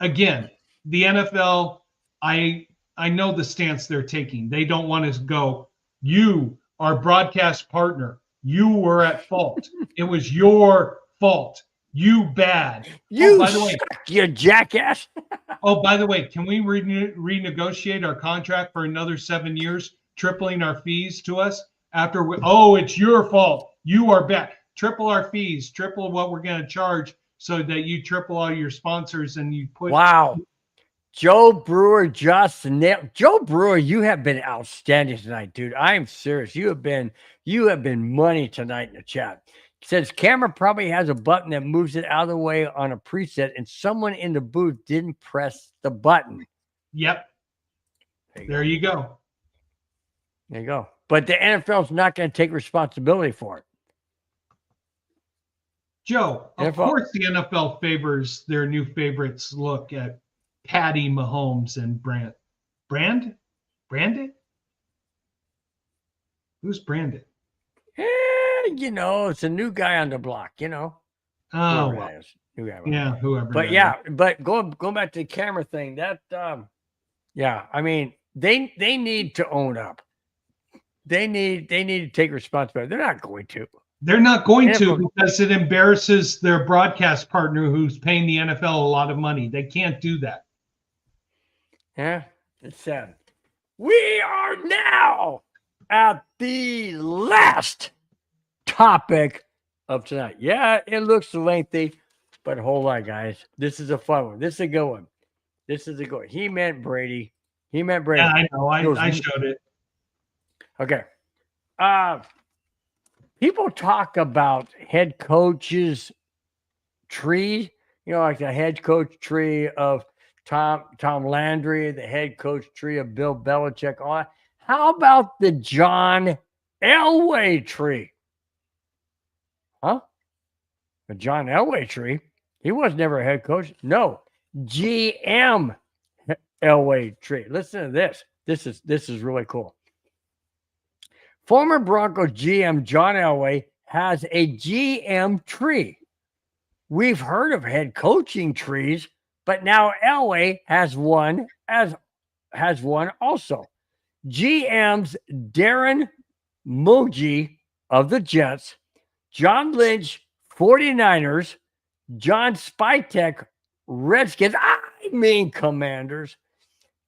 again, the NFL, I know the stance they're taking. They don't want us to go, you, our broadcast partner, you were at fault. It was your fault. You bad. You, by the way, you jackass. oh, by the way, can we renegotiate our contract for another 7 years, tripling our fees to us after it's your fault. You are bad. Triple our fees, triple what we're going to charge so that you triple all your sponsors and you put. Wow. Joe Brewer just nailed. Joe Brewer, you have been outstanding tonight, dude. I am serious. You have been money tonight in the chat. Says camera probably has a button that moves it out of the way on a preset, and someone in the booth didn't press the button. Yep. There you go. There you go. But the NFL's not going to take responsibility for it. Joe, of course the NFL favors their new favorites look at Patty Mahomes and Brandon? Who's Brandon? It's a new guy on the block, Oh, well. New guy yeah, whoever. But yeah, but going back to the camera thing, that yeah, I mean, they need to own up. They need to take responsibility. They're not going to. They're not going to because it embarrasses their broadcast partner who's paying the NFL a lot of money. They can't do that. Yeah, it's sad. We are now at the last topic of tonight. Yeah, it looks lengthy, but hold on, guys. This is a fun one. This is a good one. He meant Brady. Yeah, I know. I showed it. Okay. People talk about head coaches' tree, like the head coach tree of Tom Landry, the head coach tree of Bill Belichick. How about the John Elway tree? Huh? The John Elway tree? He was never a head coach. No, GM Elway tree. Listen to this. This is really cool. Former Broncos GM John Elway has a GM tree. We've heard of head coaching trees, but now Elway has one also. GMs Darren Moji of the Jets, John Lynch 49ers, John Spytek Redskins, Commanders,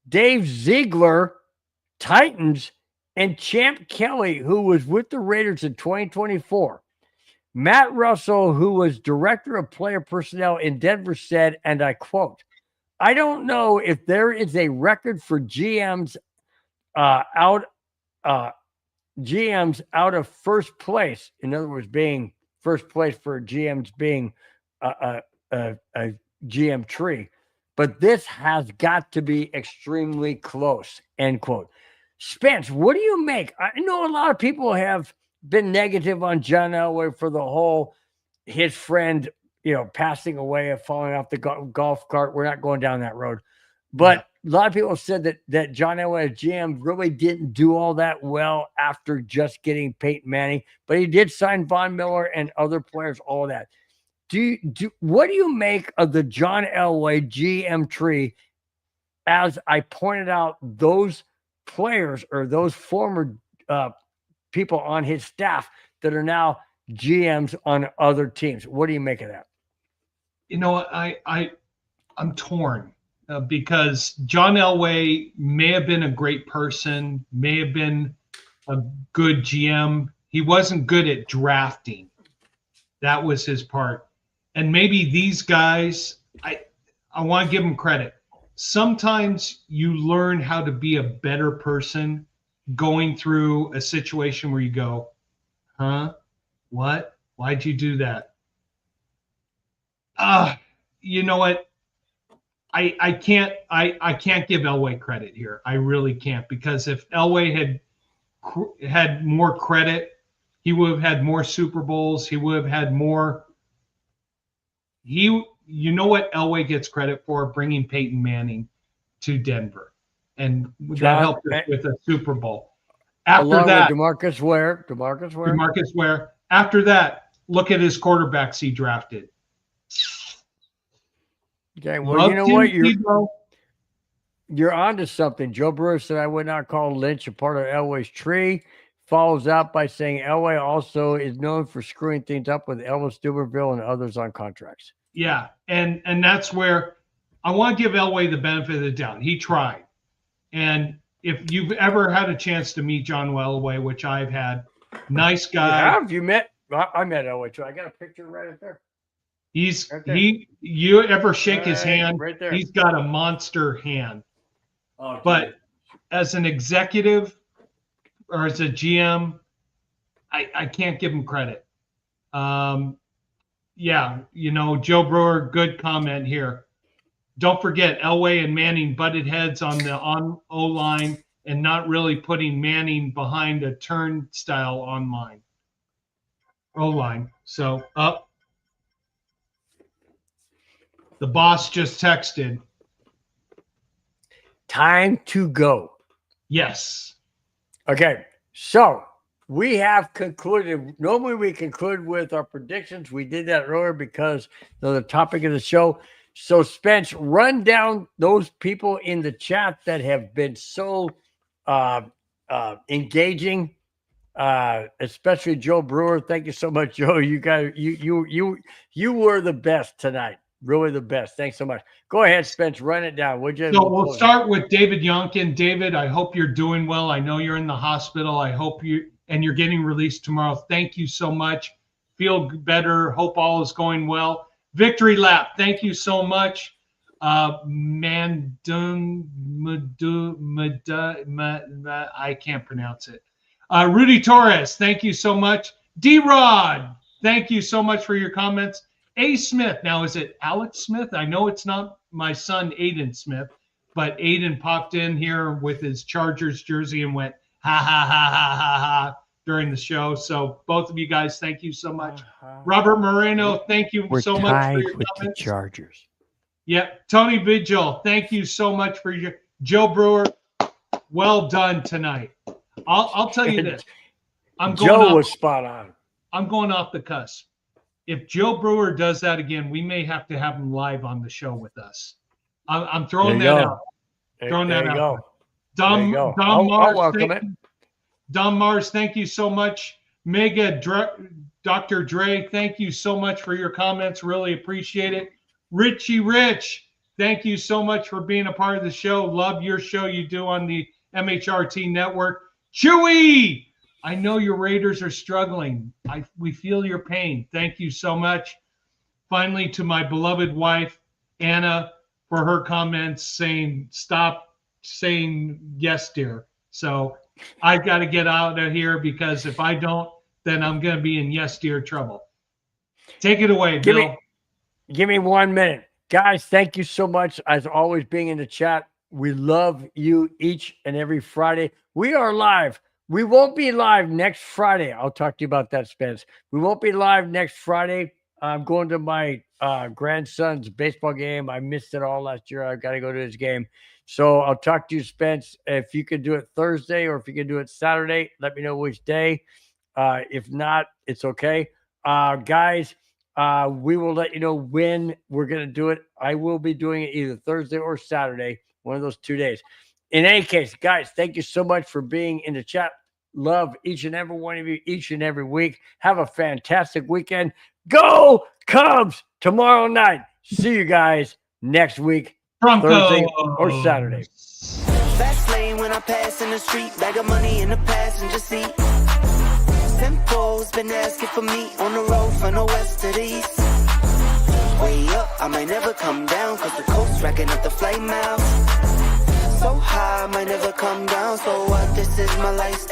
Dave Ziegler Titans, and Champ Kelly, who was with the Raiders in 2024. Matt Russell, who was director of player personnel in Denver, said, and I quote, "I don't know if there is a record for GMs out of first place. In other words, being first place for GMs being a GM tree, but this has got to be extremely close." End quote. Spence, what do you make? I know a lot of people have been negative on John Elway for the whole his friend, passing away and falling off the golf cart. We're not going down that road. But a lot of people have said that John Elway as GM really didn't do all that well after just getting Peyton Manning, but he did sign Von Miller and other players, all that. What do you make of the John Elway GM tree? As I pointed out, those players or those former people on his staff that are now GMs on other teams. What do you make of that? I'm torn because John Elway may have been a great person, may have been a good GM. He wasn't good at drafting. That was his part. And maybe these guys, I want to give them credit. Sometimes you learn how to be a better person going through a situation where you go, huh? What? Why'd you do that? You know what? I can't give Elway credit here. I really can't, because if Elway had more credit, he would have had more Super Bowls. He would have had more. He you know what Elway gets credit for? Bringing Peyton Manning to Denver. And that helped us with a Super Bowl. After Along that, with DeMarcus Ware. After that, look at his quarterbacks he drafted. Okay, well, Love you know Tim what? Tebow. You're onto something. Joe Brewer said, I would not call Lynch a part of Elway's tree. Follows out by saying Elway also is known for screwing things up with Elvis Duberville and others on contracts. Yeah, and that's where I want to give Elway the benefit of the doubt. He tried. And if you've ever had a chance to meet John Elway, which I've had, nice guy. Yeah, have you met? I met Elway too. I got a picture right up there. He's right there. you ever shake his hand? Right there. He's got a monster hand. Oh, But as an executive or as a GM, I can't give him credit. Yeah, you know, Joe Brewer, good comment here. Don't forget, Elway and Manning butted heads on the O-line and not really putting Manning behind a turnstile on O-line. So, up. The boss just texted. Time to go. Yes. Okay, so we have concluded. Normally we conclude with our predictions. We did that earlier because of the topic of the show. So, Spence, run down those people in the chat that have been so engaging, especially Joe Brewer. Thank you so much, Joe. You guys, you were the best tonight. Really the best. Thanks so much. Go ahead, Spence. Run it down. Would you? So we'll start with David Yonkin. David, I hope you're doing well. I know you're in the hospital. I hope you're getting released tomorrow. Thank you so much. Feel better. Hope all is going well. Victory lap. Thank you so much. I can't pronounce it. Rudy Torres, thank you so much. D-Rod, thank you so much for your comments. A. Smith. Now, is it Alex Smith? I know it's not my son, Aiden Smith, but Aiden popped in here with his Chargers jersey and went, ha, ha, ha, ha, ha, ha, during the show. So both of you guys, thank you so much. Robert Moreno, thank you so much for your comments. The Chargers. Yep. Tony Vigil, thank you so much for your Joe Brewer. Well done tonight. I'll tell you this. Joe was spot on. I'm going off the cusp. If Joe Brewer does that again, we may have to have him live on the show with us. I'm throwing that out. Throwing that out. Dom Mars, Don Mars, thank you so much. Dr. Dre, thank you so much for your comments. Really appreciate it. Richie Rich, thank you so much for being a part of the show. Love your show you do on the MHRT network. Chewy, I know your Raiders are struggling. We feel your pain. Thank you so much. Finally, to my beloved wife, Anna, for her comments saying, stop saying yes, dear. So I've got to get out of here because if I don't, then I'm going to be in yes, dear trouble. Take it away, Bill. Give me 1 minute. Guys, thank you so much, as always, being in the chat. We love you each and every Friday. We are live. We won't be live next Friday. I'll talk to you about that, Spence. We won't be live next Friday. I'm going to my grandson's baseball game. I missed it all last year. I've got to go to his game. So I'll talk to you, Spence. If you can do it Thursday or if you can do it Saturday, let me know which day. If not, it's okay. Guys, we will let you know when we're going to do it. I will be doing it either Thursday or Saturday, one of those 2 days. In any case, guys, thank you so much for being in the chat. Love each and every one of you each and every week. Have a fantastic weekend. Go Cubs tomorrow night. See you guys next week, Broncos. Thursday or Saturday. Fast lane when I pass in the street, bag of money in the passenger seat. Simcoe's been asking for me on the road from the west to the east. Way up, I might never come down, cause the coast racking up the flight miles. So high, I might never come down, so what, this is my lifestyle.